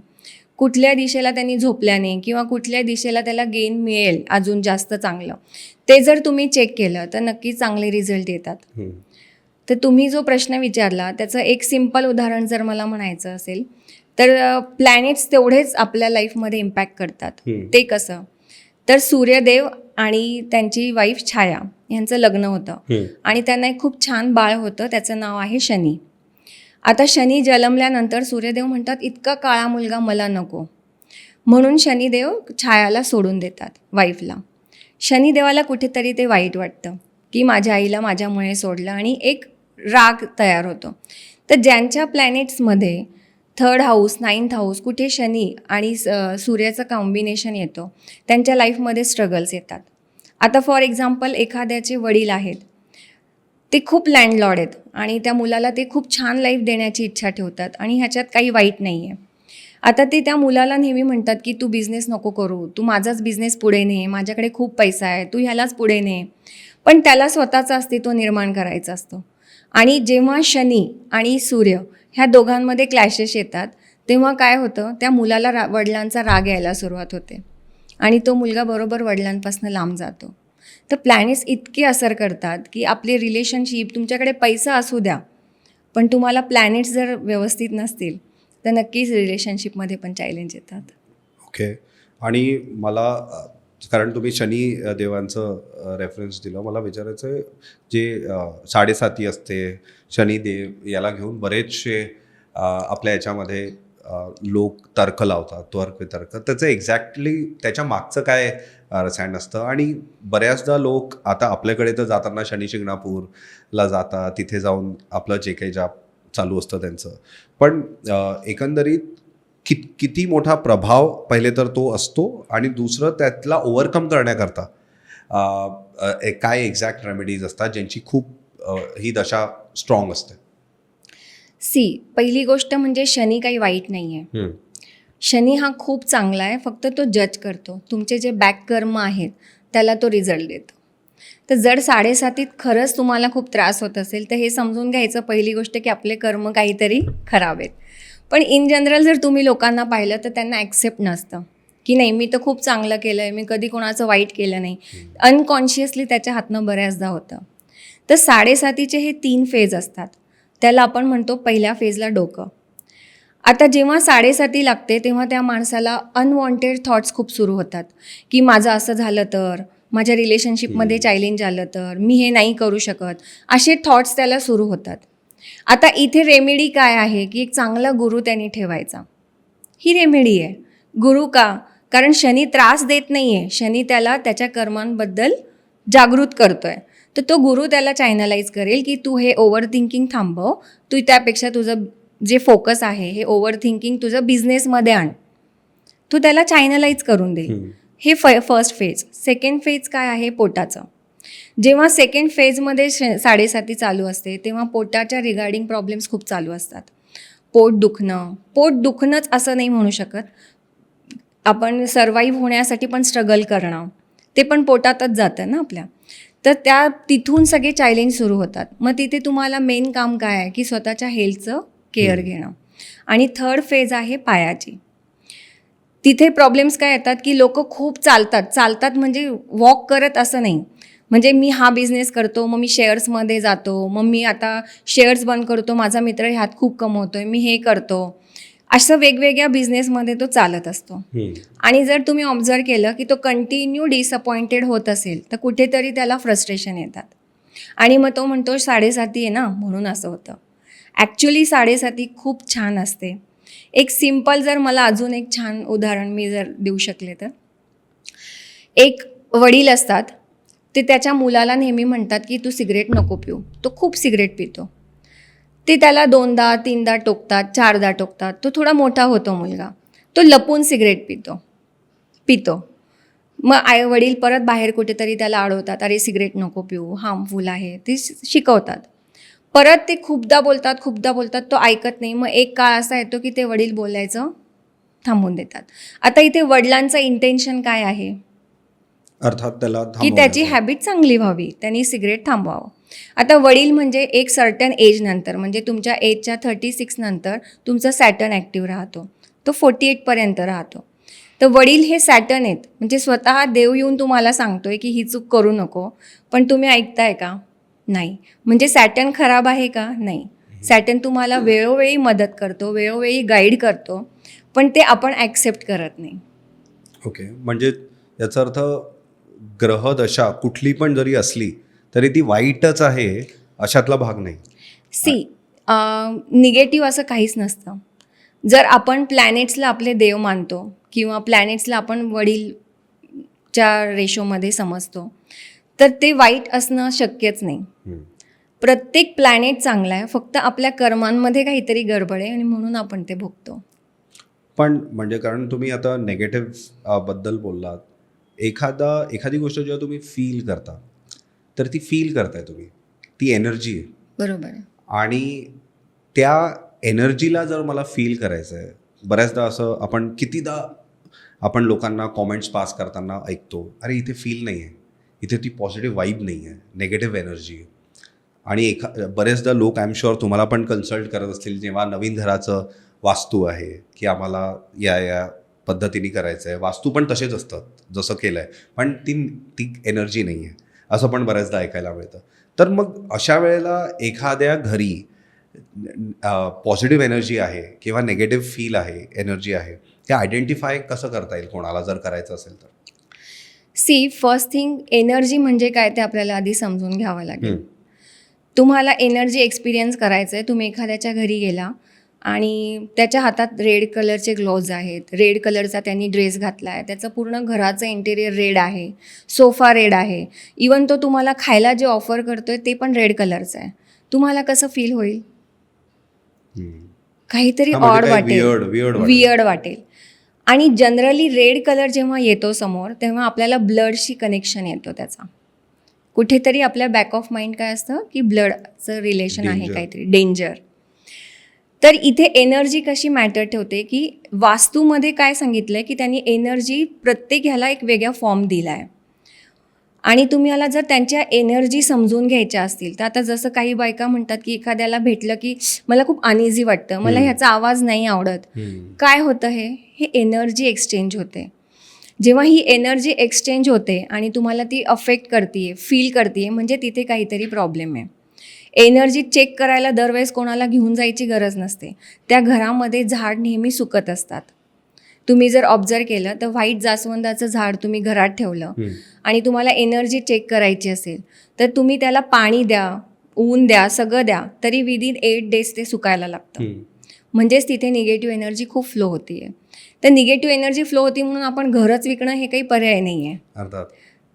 कुठल्या दिशेला त्यांनी झोपल्याने किंवा कुठल्या दिशेला त्याला गेन मिळेल अजून जास्त चांगलं. ते जर तुम्ही चेक केलं तर नक्कीच चांगले रिझल्ट येतात. तर तुम्ही जो प्रश्न विचारला त्याचं एक सिम्पल उदाहरण जर मला म्हणायचं असेल तर प्लॅनेट्स तेवढेच आपल्या लाईफमध्ये इम्पॅक्ट करतात. ते कसं, तर सूर्यदेव आणि त्यांची वाईफ छाया यांचं लग्न होतं आणि त्यांना एक खूप छान बाळ होतं, त्याचं नाव आहे शनी. आता शनी जन्मल्यानंतर सूर्यदेव म्हणतात इतका काळा मुलगा मला नको, म्हणून शनिदेव छायाला सोडून देतात, वाईफला. शनिदेवाला कुठेतरी ते वाईट वाटतं की माझ्या आईला माझ्यामुळे सोडलं आणि एक राग तयार होतो. तर ज्यांच्या प्लॅनेट्समध्ये 3rd हाऊस 9th हाऊस कुठे शनी आणि सूर्याचं कॉम्बिनेशन येतो त्यांच्या लाईफमध्ये स्ट्रगल्स येतात. आता फॉर एक्झाम्पल एखाद्याचे वडील आहेत, ते खूप लँडलॉर्ड आहेत आणि त्या मुलाला ते खूप छान लाईफ देण्याची इच्छा ठेवतात आणि ह्याच्यात काही वाईट नाही आहे. आता ते त्या मुलाला नेहमी म्हणतात की तू बिझनेस नको करू, तू माझाच बिझनेस पुढे ने, माझ्याकडे खूप पैसा आहे, तू ह्यालाच पुढे ने. पण त्याला स्वतःचं अस्तित्व निर्माण करायचं असतं. आणि जेव्हा शनी आणि सूर्य ह्या दोघांमध्ये क्लॅशेस येतात तेव्हा काय होतं, त्या मुलाला वडिलांचा राग यायला सुरुवात होते आणि तो मुलगा बरोबर वडिलांपासून लांब जातो. तर प्लॅनेट्स इतके असर करतात की आपले रिलेशनशिप, तुमच्याकडे पैसा असू द्या पण तुम्हाला प्लॅनेट्स जर व्यवस्थित नसतील तर नक्कीच रिलेशनशिपमध्ये पण चॅलेंज येतात. ओके. आणि मला कारण तुम्ही शनी देवांचं रेफरन्स दिलं, मला विचारायचं आहे, जे 7.5 असते शनिदेव, याला घेऊन बरेचसे आपल्या याच्यामध्ये लोक तर्क लावतात, तर्क. त्याचं एक्झॅक्टली त्याच्या मागचं काय रसायन असतं? आणि बऱ्याचदा लोक आता आपल्याकडे तर जाताना शनी शिंगणापूरला जातात, तिथे जाऊन आपलं जे काही जाप चालू असतं त्यांचं, पण एकंदरीत किती मोठा प्रभाव पहिले तर तो असतो आणि दुसरं त्यातला ओव्हरकम करण्याकरता काय एक्झॅक्ट रेमेडीज असतात ज्यांची खूप ही दशा स्ट्रॉंग असते. पहिली गोष्ट म्हणजे शनी काही वाईट नाही आहे. शनी हा खूप चांगला आहे, फक्त तो जज करतो. तुमचे जे बॅक कर्म आहेत त्याला तो रिझल्ट देतो. तर जर 7.5 खरंच तुम्हाला खूप त्रास होत असेल तर हे समजून घ्यायचं पहिली गोष्ट की आपले कर्म काहीतरी खराब आहेत. पण इन जनरल जर तुम्ही लोकांना पाहिलं तर त्यांना ॲक्सेप्ट नसतं की नाही मी तर खूप चांगलं केलं आहे, मी कधी कोणाचं वाईट केलं नाही. अनकॉन्शियसली त्याच्या हातनं बऱ्याचदा होतं. तर 7.5 हे 3 फेज असतात. त्याला आपण म्हणतो पहिल्या फेजला डोकं. आता जेव्हा 7.5 लागते तेव्हा त्या माणसाला अनवॉन्टेड थॉट्स खूप सुरू होतात की माझं असं झालं तर, माझ्या रिलेशनशिपमध्ये चॅलेंज आलं तर, मी हे नाही करू शकत, असे थॉट्स त्याला सुरू होतात. आता इथे रेमेडी काय आहे की एक चांगला गुरु त्यांनी ठेवायचा. ही रेमेडी आहे. गुरु का? कारण शनी त्रास देत नाही आहे, शनी त्याला त्याच्या कर्मांबद्दल जागृत करतोय. तर तो गुरु त्याला चॅनलाइज करेल की तू हे ओव्हर थिंकिंग थांबव, तू त्यापेक्षा तुझं जे फोकस आहे हे ओव्हर थिंकिंग तुझं बिझनेसमध्ये आण. तू त्याला चॅनलाइज करून देईल. हे फर्स्ट फेज. सेकंड फेज काय आहे? पोटाचं. जेव्हा सेकंड फेजमध्ये 7.5 चालू असते तेव्हा पोटाच्या रिगार्डिंग प्रॉब्लेम्स खूप चालू असतात. पोट दुखणंच असं नाही म्हणू शकत, आपण सर्वाईव्ह होण्यासाठी पण स्ट्रगल करणं ते पण पोटातच जातं ना आपल्या. तर तिथून सगळे चॅलेंज सुरू होतात. मग तिथे तुम्हाला मेन काम काय आहे की स्वतःच्या हेल्थचं केअर घेणं. आणि थर्ड फेज आहे पायाची. तिथे प्रॉब्लेम्स काय येतात की लोक खूप चालतात म्हणजे वॉक करत असं नाही. म्हणजे मी हा बिझनेस करतो, मग मी शेअर्समध्ये जातो, मग मी आता शेअर्स बंद करतो, माझा मित्र ह्यात खूप कमवतोय, मी हे करतो, असं वेगवेगळ्या बिझनेसमध्ये तो चालत असतो. आणि जर तुम्ही ऑब्झर्व केलं की तो कंटिन्यू डिसअपॉइंटेड होत असेल तर कुठेतरी त्याला फ्रस्ट्रेशन येतात आणि मग तो म्हणतो 7.5 आहे ना म्हणून असं होतं. ॲक्च्युली 7.5 खूप छान असते. एक सिम्पल जर मला अजून एक छान उदाहरण मी जर देऊ शकले तर, एक वडील असतात, ते त्याच्या मुलाला नेहमी म्हणतात की तू सिगरेट नको पिऊ. तो खूप सिगरेट पितो. ते त्याला 2दा 3दा टोकतात, 4दा टोकतात. तो थोडा मोठा होतो मुलगा, तो लपून सिगरेट पितो. मग वडील परत बाहेर कुठेतरी त्याला अडवतात, अरे सिगरेट नको पिऊ, हार्मफुल आहे, ते शिकवतात. परत ते खूपदा बोलतात, तो ऐकत नाही. मग एक काळ असा येतो की ते वडील बोलायचं थांबवून देतात. आता इथे वडिलांचं इंटेन्शन काय आहे अर्थात त्याला की त्याची हॅबिट चांगली व्हावी, त्यांनी सिगरेट थांबवावं. आता वडील म्हणजे एक सर्टन एज नंतर, म्हणजे तुमच्या एजच्या 36 नंतर तुमचा सॅटर्न ॲक्टिव्ह राहतो, तो 48पर्यंत राहतो. तर वडील हे सॅटर्न आहेत, म्हणजे स्वतः देव येऊन तुम्हाला सांगतोय की ही चूक करू नको, पण तुम्ही ऐकताय का? नाही. म्हणजे सॅटर्न खराब आहे का? नाही. सॅटर्न तुम्हाला वेळोवेळी मदत करतो, वेळोवेळी गाईड करतो, पण ते आपण ॲक्सेप्ट करत नाही. ओके, म्हणजे याचा अर्थ ग्रहदशा कुठली पण जरी असली तरी ती वाईटच आहे अशातला भाग नाही. निगेटिव्ह असं काहीच नसतं. जर आपण प्लॅनेट्सला आपले देव मानतो किंवा प्लॅनेट्सला आपण वडीलच्या रेशोमध्ये समजतो तर ते वाईट असणं शक्यच नाही. प्रत्येक प्लॅनेट चांगला आहे, फक्त आपल्या कर्मांमध्ये काहीतरी गडबड आहे आणि म्हणून आपण ते भोगतो. पण म्हणजे कारण तुम्ही आता नेगेटिव्ह बद्दल बोललात, एखादी गोष्ट जेव्हा तुम्ही फील करता तर ती फील करताय तुम्ही, ती एनर्जी आहे. बरोबर आहे. आणि त्या एनर्जीला जर मला फील करायचं आहे, बऱ्याचदा असं कितीदा आपण लोकांना कॉमेंट्स पास करताना ऐकतो, अरे इथे फील नाही आहे, इथे ती पॉझिटिव्ह वाईब नाही आहे, नेगेटिव्ह एनर्जी आहे. आणि बरेचदा लोक आय एम शुअर तुम्हाला पण कन्सल्ट करत असतील जेव्हा नवीन घराचं वास्तू आहे की आम्हाला या पद्धतीने करायचं आहे. वास्तू पण तसेच असतात जसं केलं आहे, पण ती एनर्जी नाही आहे असं पण बऱ्याचदा ऐकायला मिळतं. तर मग अशा वेळेला एखाद्या घरी पॉझिटिव्ह एनर्जी आहे किंवा नेगेटिव्ह फील आहे, एनर्जी आहे, हे आयडेंटिफाय कसं करता येईल कोणाला जर करायचं असेल तर? फर्स्ट थिंग, एनर्जी म्हणजे काय ते आपल्याला आधी समजून घ्यावं लागेल. तुम्हाला एनर्जी एक्सपिरियन्स करायचं आहे. तुम्ही एखाद्याच्या घरी गेला आणि त्याच्या हातात रेड कलरचे ग्लोव्ज आहेत, रेड कलरचा त्यांनी ड्रेस घातला आहे, त्याचं पूर्ण घराचं इंटेरियर रेड आहे, सोफा रेड आहे, इवन तो तुम्हाला खायला जे ऑफर करतोय ते पण रेड कलरचं आहे, तुम्हाला कसं फील होईल? काहीतरी हा, म्हणजे ऑड काय वाटेल, weird वाटेल. वियर्ड वाटेल. आणि जनरली रेड कलर जेव्हा येतो समोर तेव्हा आपल्याला ब्लडशी कनेक्शन येतो त्याचा. कुठेतरी आपल्या बॅक ऑफ माइंड काय असतं की ब्लडचं रिलेशन आहे, Danger. काहीतरी डेंजर. तर इथे एनर्जी कशी मॅटर ठेवते की वास्तूमध्ये काय सांगितलं की त्यांनी एनर्जी प्रत्येक ह्याला एक वेगळा फॉर्म दिला आहे. आणि तुम्हाला जर त्यांच्या एनर्जी समजून घ्यायच्या असतील तर आता जसं काही बायका म्हणतात की एखाद्याला भेटलं की मला खूप अनइझी वाटतं, मला ह्याचा आवाज नाही आवडत. काय होतं हे एनर्जी एक्सचेंज होते. जेव्हा ही एनर्जी एक्सचेंज होते आणि तुम्हाला ती अफेक्ट करते, फील करते, म्हणजे तिथे काहीतरी प्रॉब्लेम आहे. एनर्जी चेक करायला दरवेळेस कोणाला घेऊन जायची गरज नसते. त्या घरामध्ये झाड नेहमी सुकत असतात. तुम्ही जर ऑब्झर्व केलं तर व्हाईट जास्वंदाचं झाड तुम्ही घरात ठेवलं आणि तुम्हाला एनर्जी चेक करायची असेल तर तुम्ही त्याला पाणी द्या, ऊन द्या, सगळं द्या, तरी विदिन 8 days ते सुकायला लागतं. म्हणजेच तिथे निगेटिव्ह एनर्जी खूप फ्लो होती आहे. तर निगेटिव्ह एनर्जी फ्लो होती म्हणून आपण घरच विकणं हे काही पर्याय नाही आहे. अर्थात.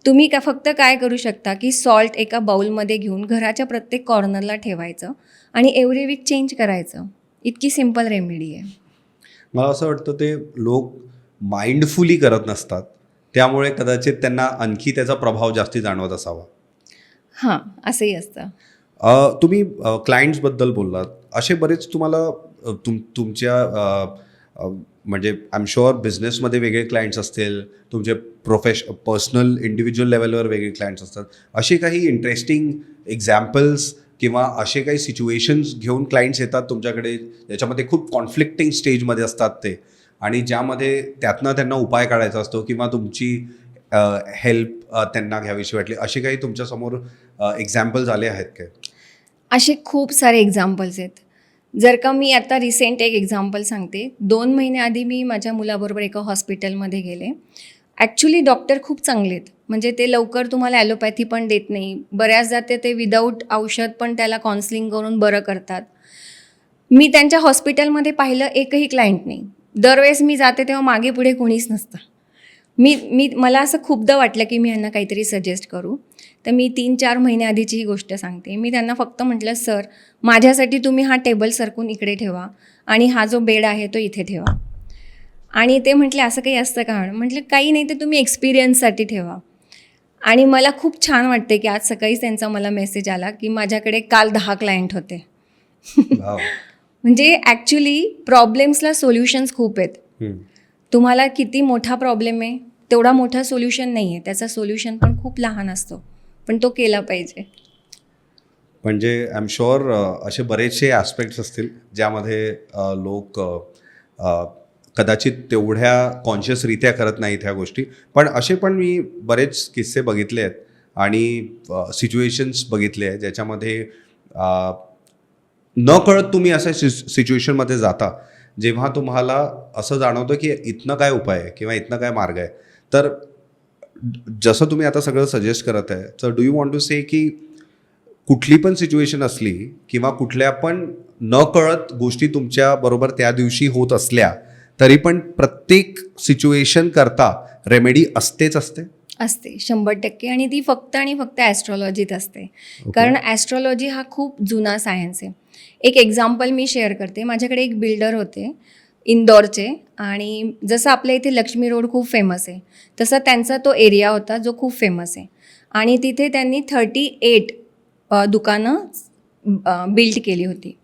तुम्ही फक्त काय करू शकता की सॉल्ट एका बाउलमध्ये घेऊन घराच्या प्रत्येक कॉर्नरला ठेवायचं आणि एव्हरी वीक चेंज करायचं. इतकी सिम्पल रेमेडी आहे. मला असं वाटतं ते लोक माइंडफुली करत नसतात, त्यामुळे कदाचित त्यांना आणखी त्याचा प्रभाव जास्ती जाणवत असावा. हां, असंही असतं. तुम्ही क्लायंट्सबद्दल बोललात. असे बरेच तुम्हाला तुमच्या म्हणजे आय एम शुअर बिझनेसमध्ये वेगळे क्लायंट्स असतील, तुमचे पर्सनल इंडिव्हिज्युअल लेवलवर वेगळे क्लायंट्स असतात. असे काही इंटरेस्टिंग एक्झाम्पल्स किंवा असे काही सिच्युएशन्स घेऊन क्लायंट्स येतात तुमच्याकडे ज्याच्यामध्ये खूप कॉन्फ्लिक्टिंग स्टेजमध्ये असतात ते, आणि ज्यामध्ये त्यातनं त्यांना उपाय काढायचा असतो किंवा तुमची हेल्प त्यांना घ्यावीशी वाटली, असे काही तुमच्यासमोर एक्झाम्पल्स आले आहेत काय? असे खूप सारे एक्झाम्पल्स आहेत. जर का मी आता रिसेंट एक एक्झाम्पल सांगते. 2 महिन्याआधी मी माझ्या मुलाबरोबर एका हॉस्पिटलमध्ये गेले. ॲक्च्युली डॉक्टर खूप चांगले आहेत. म्हणजे ते लवकर तुम्हाला ॲलोपॅथी पण देत नाही. बऱ्याचदा ते विदाऊट औषध पण त्याला काउन्सिलिंग करून बरं करतात. मी त्यांच्या हॉस्पिटलमध्ये पाहिलं एकही क्लायंट नाही. दरवेळेस मी जाते तेव्हा मागे पुढे कोणीच नसतं. मला असं खूपदा वाटलं की मी ह्यांना काहीतरी सजेस्ट करू. तर मी 3-4 महिन्याआधीची ही गोष्ट सांगते. मी त्यांना फक्त म्हटलं, सर माझ्यासाठी तुम्ही हा टेबल सरकून इकडे ठेवा आणि हा जो बेड आहे तो इथे ठेवा. आणि ते म्हटले असं काही असतं का? म्हटलं काही नाही, ते तुम्ही एक्सपिरियन्ससाठी ठेवा. आणि मला खूप छान वाटते की आज सकाळीच त्यांचा मला मेसेज आला की माझ्याकडे काल 10 क्लायंट होते. Wow. म्हणजे ॲक्च्युली प्रॉब्लेम्सला सोल्युशन्स खूप आहेत. तुम्हाला किती मोठा प्रॉब्लेम आहे तेवढा मोठा सोल्युशन नाही आहे. त्याचा सोल्युशन पण खूप लहान असतो, पण तो केला पाहिजे. म्हणजे आय एम शुअर असे बरेचसे ॲस्पेक्ट्स असतील ज्यामध्ये लोक कदाचित तेवढ्या कॉन्शियसरित्या करत नाहीत ह्या गोष्टी. पण असे पण मी बरेच किस्से बघितले आहेत आणि सिच्युएशन्स बघितले आहेत ज्याच्यामध्ये न कळत तुम्ही अशा सिच्युएशनमध्ये जाता जेव्हा तुम्हाला असं जाणवतं की इथनं काय उपाय आहे किंवा इथनं काय मार्ग आहे. तर जसं तुम्ही आता सगळं सजेस्ट करत आहे, तर डू यू वॉन्ट टू से की कुठली पण सिच्युएशन असली किंवा कुठल्या पण न कळत गोष्टी तुमच्या बरोबर त्या दिवशी होत असल्या तरी पण प्रत्येक सिच्युएशन करता रेमेडी असतेच असते? असते 100%. आणि ती फक्त आणि फक्त ॲस्ट्रॉलॉजीत असते. कारण ॲस्ट्रॉलॉजी हा खूप जुना सायन्स आहे. एक एक्झाम्पल मी शेअर करते. माझ्याकडे एक बिल्डर होते इंदोरचे, आणि जसं आपल्या इथे लक्ष्मी रोड खूप फेमस आहे तसा त्यांचा तो एरिया होता जो खूप फेमस आहे. आणि तिथे त्यांनी 38 दुकानं बिल्ड केली होती.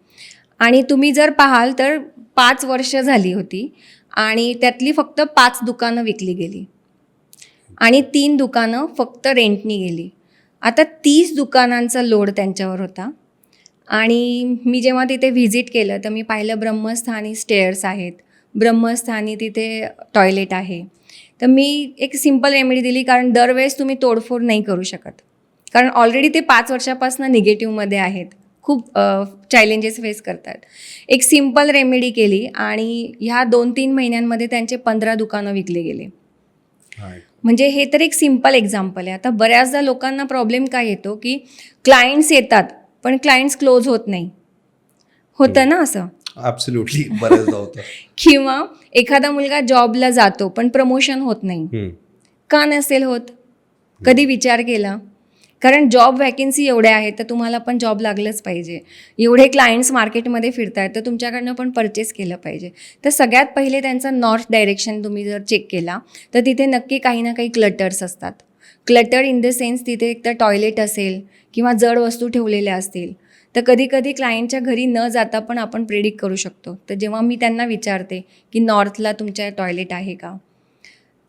आणि तुम्ही जर पाहाल तर 5 वर्ष झाली होती आणि त्यातली फक्त 5 दुकानं विकली गेली आणि 3 दुकानं फक्त रेंटनी गेली. आता 30 दुकानांचा लोड त्यांच्यावर होता. आणि मी जेव्हा तिथे व्हिजिट केलं तर मी पाहिलं ब्रह्मस्थानी स्टेअर्स आहेत, ब्रह्मस्थानी तिथे टॉयलेट आहे. तर मी एक सिम्पल रेमेडी दिली, कारण दरवेळेस तुम्ही तोडफोड नाही करू शकत, कारण ऑलरेडी ते 5 वर्षापासून निगेटिव्हमध्ये आहेत, खूप चॅलेंजेस फेस करतात. एक सिम्पल रेमेडी केली आणि ह्या 2-3 महिन्यांमध्ये त्यांचे 15 दुकानं विकले गेले. म्हणजे हे तर एक सिम्पल एक्झाम्पल आहे. आता बऱ्याचदा लोकांना प्रॉब्लेम काय येतो की क्लायंट्स येतात पण क्लायंट्स क्लोज होत नाही. होतं ना असं? ॲब्सोल्युटली, बऱ्याचदा होतं. किंवा एखादा मुलगा जॉबला जातो पण प्रमोशन होत नाही. का नसेल होत? कधी विचार केला? कारण जॉब वॅकेन्सी एवढ्या आहेत तर तुम्हाला पण जॉब लागलंच पाहिजे. एवढे क्लायंट्स मार्केटमध्ये फिरत आहेत तर तुमच्याकडनं पण परचेस केलं पाहिजे. तर सगळ्यात पहिले त्यांचा नॉर्थ डायरेक्शन तुम्ही जर चेक केला तर तिथे नक्की काही ना काही क्लटर्स असतात. क्लटर इन द सेन्स तिथे एक तर टॉयलेट असेल किंवा जड वस्तू ठेवलेल्या असतील. तर कधी कधी क्लायंटच्या घरी न जाता पण आपण प्रेडिक्ट करू शकतो. तर जेव्हा मी त्यांना विचारते की नॉर्थला तुमच्या टॉयलेट आहे का,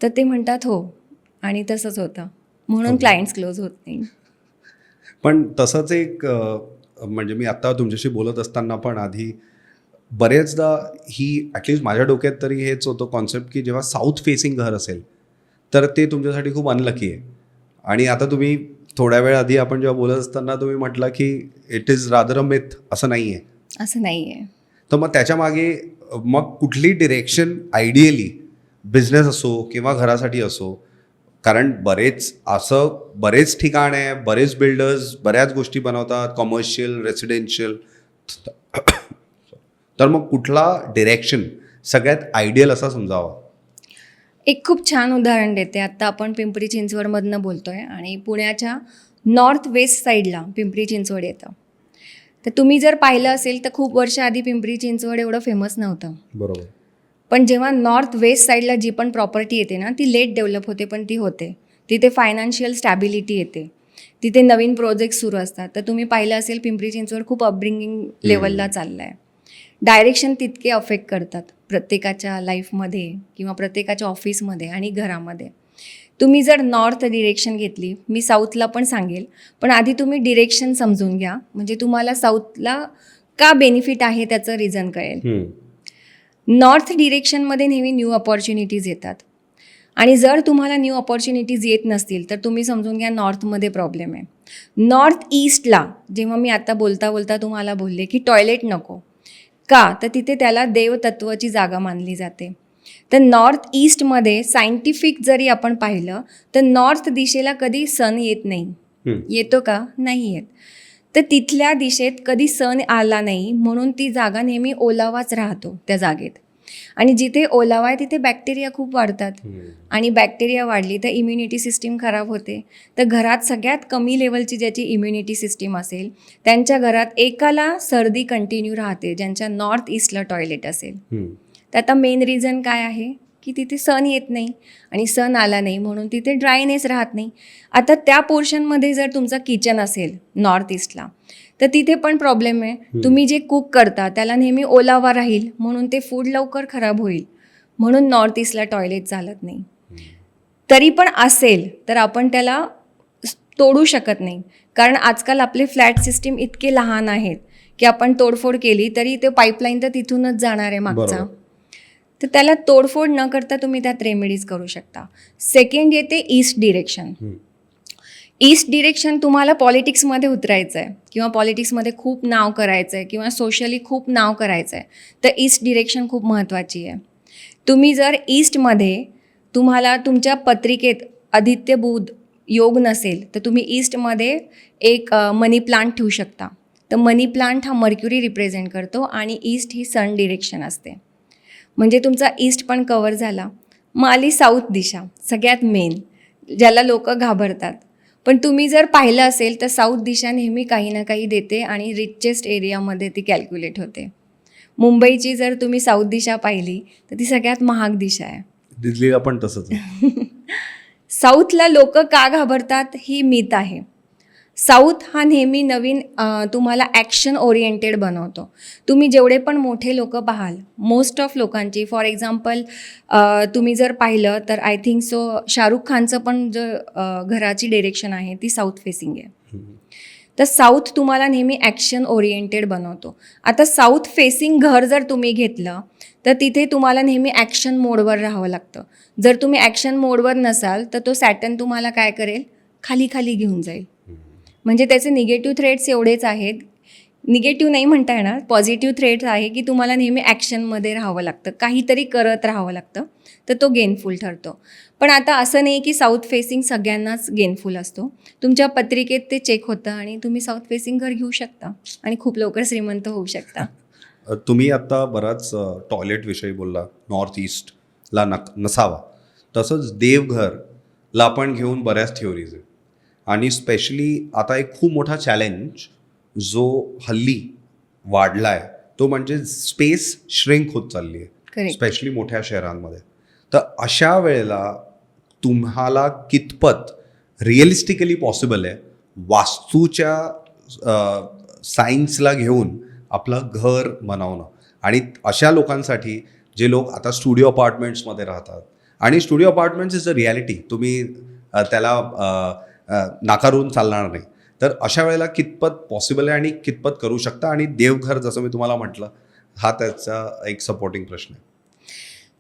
तर ते म्हणतात हो, आणि तसंच होतं. म्हणून क्लायंट्स क्लोज होत नाही. पण तसंच एक म्हणजे मी आत्ता तुमच्याशी बोलत असताना पण आधी बरेचदा ही ॲटलिस्ट माझ्या डोक्यात तरी हेच होतं कॉन्सेप्ट की जेव्हा साऊथ फेसिंग घर असेल तर ते तुमच्यासाठी खूप अनलकी आहे. आणि आता तुम्ही थोड्या वेळ आधी आपण जेव्हा बोलत असताना तुम्ही म्हटलं की it is rather a myth, असं नाही आहे. असं नाही आहे. तर मग त्याच्यामागे मग कुठली डिरेक्शन आयडियली बिझनेस असो किंवा घरासाठी असो, कारण बरेच ठिकाण आहे, बरेच बिल्डर्स बऱ्याच गोष्टी बनवतात, कमर्शियल, रेसिडेन्शियल. तर मग कुठला डिरेक्शन सगळ्यात आयडियल असा समजावा? एक खूप छान उदाहरण देते. आत्ता आपण पिंपरी चिंचवडमधनं बोलतो आहे आणि पुण्याच्या नॉर्थ वेस्ट साईडला पिंपरी चिंचवड येतं. तर तुम्ही जर पाहिलं असेल तर खूप वर्ष आधी पिंपरी चिंचवड एवढं फेमस नव्हतं. बरोबर. पण जेव्हा नॉर्थ वेस्ट साईडला जी पण प्रॉपर्टी येते ना, ती लेट डेव्हलप होते, पण ती होते. तिथे फायनान्शियल स्टॅबिलिटी येते. तिथे नवीन प्रोजेक्ट सुरू असतात. तर तुम्ही पाहिलं असेल पिंपरी चिंचवड खूप अपब्रिंगिंग लेवलला चाललं आहे. डायरेक्शन तितके अफेक्ट करतात प्रत्येकाच्या लाईफमध्ये किंवा प्रत्येकाच्या ऑफिसमध्ये आणि घरामध्ये. तुम्ही जर नॉर्थ डिरेक्शन घेतली, मी साऊथला पण सांगेल, पण आधी तुम्ही डिरेक्शन समजून घ्या, म्हणजे तुम्हाला साऊथला का बेनिफिट आहे त्याचं रिझन कळेल. नॉर्थ डिरेक्शनमध्ये नेहमी न्यू अपॉर्च्युनिटीज येतात आणि जर तुम्हाला न्यू अपॉर्च्युनिटीज येत नसतील तर तुम्ही समजून घ्या नॉर्थमध्ये प्रॉब्लेम आहे. नॉर्थ ईस्टला जेव्हा मी आता बोलता बोलता तुम्हाला बोलले की टॉयलेट नको का, तर तिथे त्याला देवतत्वाची जागा मानली जाते. तर नॉर्थ ईस्टमध्ये सायंटिफिक जरी आपण पाहिलं तर नॉर्थ दिशेला कधी सन येत नाही. येतो का? नाही येत. तर तिथल्या दिशेत कधी सण आला नाही म्हणून ती जागा नेहमी ओलावाच राहतो त्या जागेत. आणि जिथे ओलावा आहे तिथे बॅक्टेरिया खूप वाढतात आणि बॅक्टेरिया वाढली तर इम्युनिटी सिस्टीम खराब होते. तर घरात सगळ्यात कमी लेवलची ज्याची इम्युनिटी सिस्टीम असेल त्यांच्या घरात एकाला सर्दी कंटिन्यू राहते ज्यांच्या नॉर्थ ईस्टला टॉयलेट असेल. तर आता मेन रिझन काय आहे की तिथे सण येत नाही आणि सण आला नाही म्हणून तिथे ड्रायनेस राहत नाही. आता त्या पोर्शनमध्ये जर तुमचं किचन असेल नॉर्थ ईस्टला तर तिथे पण प्रॉब्लेम आहे. तुम्ही जे कुक करता त्याला नेहमी ओलावा राहील म्हणून ते फूड लवकर खराब होईल, म्हणून नॉर्थ ईस्टला टॉयलेट चालत नाही. तरी पण असेल तर आपण त्याला तोडू शकत नाही, कारण आजकाल आपले फ्लॅट सिस्टीम इतके लहान आहेत की आपण तोडफोड केली तरी ते पाईपलाईन तर तिथूनच जाणार आहे मागचा. तर त्याला तोडफोड न करता तुम्ही त्यात रेमेडीज करू शकता. सेकंड येते ईस्ट डिरेक्शन. ईस्ट डिरेक्शन तुम्हाला पॉलिटिक्समध्ये उतरायचं आहे किंवा पॉलिटिक्समध्ये खूप नाव करायचं आहे किंवा सोशली खूप नाव करायचं आहे तर ईस्ट डिरेक्शन खूप महत्त्वाची आहे. तुम्ही जर ईस्टमध्ये तुम्हाला तुमच्या पत्रिकेत आदित्य बुध योग नसेल तर तुम्ही ईस्टमध्ये एक मनी प्लांट ठेवू शकता. तर मनी प्लांट हा मर्क्युरी रिप्रेझेंट करतो आणि ईस्ट ही सन डिरेक्शन असते, म्हणजे तुमचा ईस्ट पण कवर झाला. मग आली साऊथ दिशा, सगळ्यात मेन, ज्याला लोक घाबरतात. पण तुम्ही जर पाहिलं असेल तर साऊथ दिशा नेहमी काही ना काही देते आणि रिचेस्ट एरियामध्ये ती कॅल्क्युलेट होते. मुंबईची जर तुम्ही साऊथ दिशा पाहिली तर ती सगळ्यात महाग दिशा आहे. दिल्लीला पण तसंच आहे. साऊथला लोक का घाबरतात ही मिथ आहे. साऊथ हा नेहमी नवीन तुम्हाला ॲक्शन ओरिएंटेड बनवतो. तुम्ही जेवढे पण मोठे लोक पाहाल, मोस्ट ऑफ लोकांची, फॉर एक्झाम्पल तुम्ही जर पाहिलं तर आय थिंक सो शाहरुख खानचं पण जो घराची डिरेक्शन आहे ती साऊथ फेसिंग आहे. तर साऊथ तुम्हाला नेहमी ॲक्शन ओरिएंटेड बनवतो. आता साऊथ फेसिंग घर जर तुम्ही घेतलं तर तिथे तुम्हाला नेहमी ॲक्शन मोडवर राहावं लागतं. जर तुम्ही ॲक्शन मोडवर नसाल तर तो सॅटर्न तुम्हाला काय करेल, खाली खाली घेऊन जाईल. म्हणजे त्याचे निगेटिव्ह थ्रेड्स एवढेच आहेत, निगेटिव्ह नाही म्हणता येणार, पॉझिटिव्ह थ्रेड्स आहे की तुम्हाला नेहमी ॲक्शनमध्ये राहावं लागतं, काहीतरी करत राहावं लागतं, तर तो गेनफुल ठरतो. पण आता असं नाही की साऊथ फेसिंग सगळ्यांनाच गेनफुल असतो. तुमच्या पत्रिकेत ते चेक होतं आणि तुम्ही साऊथ फेसिंग घर घेऊ शकता आणि खूप लवकर श्रीमंत होऊ शकता. तुम्ही आता बराच टॉयलेटविषयी बोलला, नॉर्थ ईस्टला नसावा. तसंच देवघरला पण घेऊन बऱ्याच थिओरीज आहेत आणि स्पेशली आता एक खूप मोठा चॅलेंज जो हल्ली वाढला आहे तो म्हणजे स्पेस श्रिंक होत चालली आहे, करेक्ट. स्पेशली मोठ्या शहरांमध्ये. तर अशा वेळेला तुम्हाला कितपत रिअलिस्टिकली पॉसिबल आहे वास्तूच्या सायन्सला घेऊन आपलं घर बनवणं? आणि अशा लोकांसाठी जे लोक आता स्टुडिओ अपार्टमेंट्समध्ये राहतात, आणि studio apartments is a reality, तुम्ही त्याला नाकारून चालणार नाही. तर अशा वेळेला कितपत पॉसिबल आहे आणि कितपत करू शकता? आणि देवघर जसं मी तुम्हाला म्हटलं, हा त्याचा एक सपोर्टिंग प्रश्न आहे.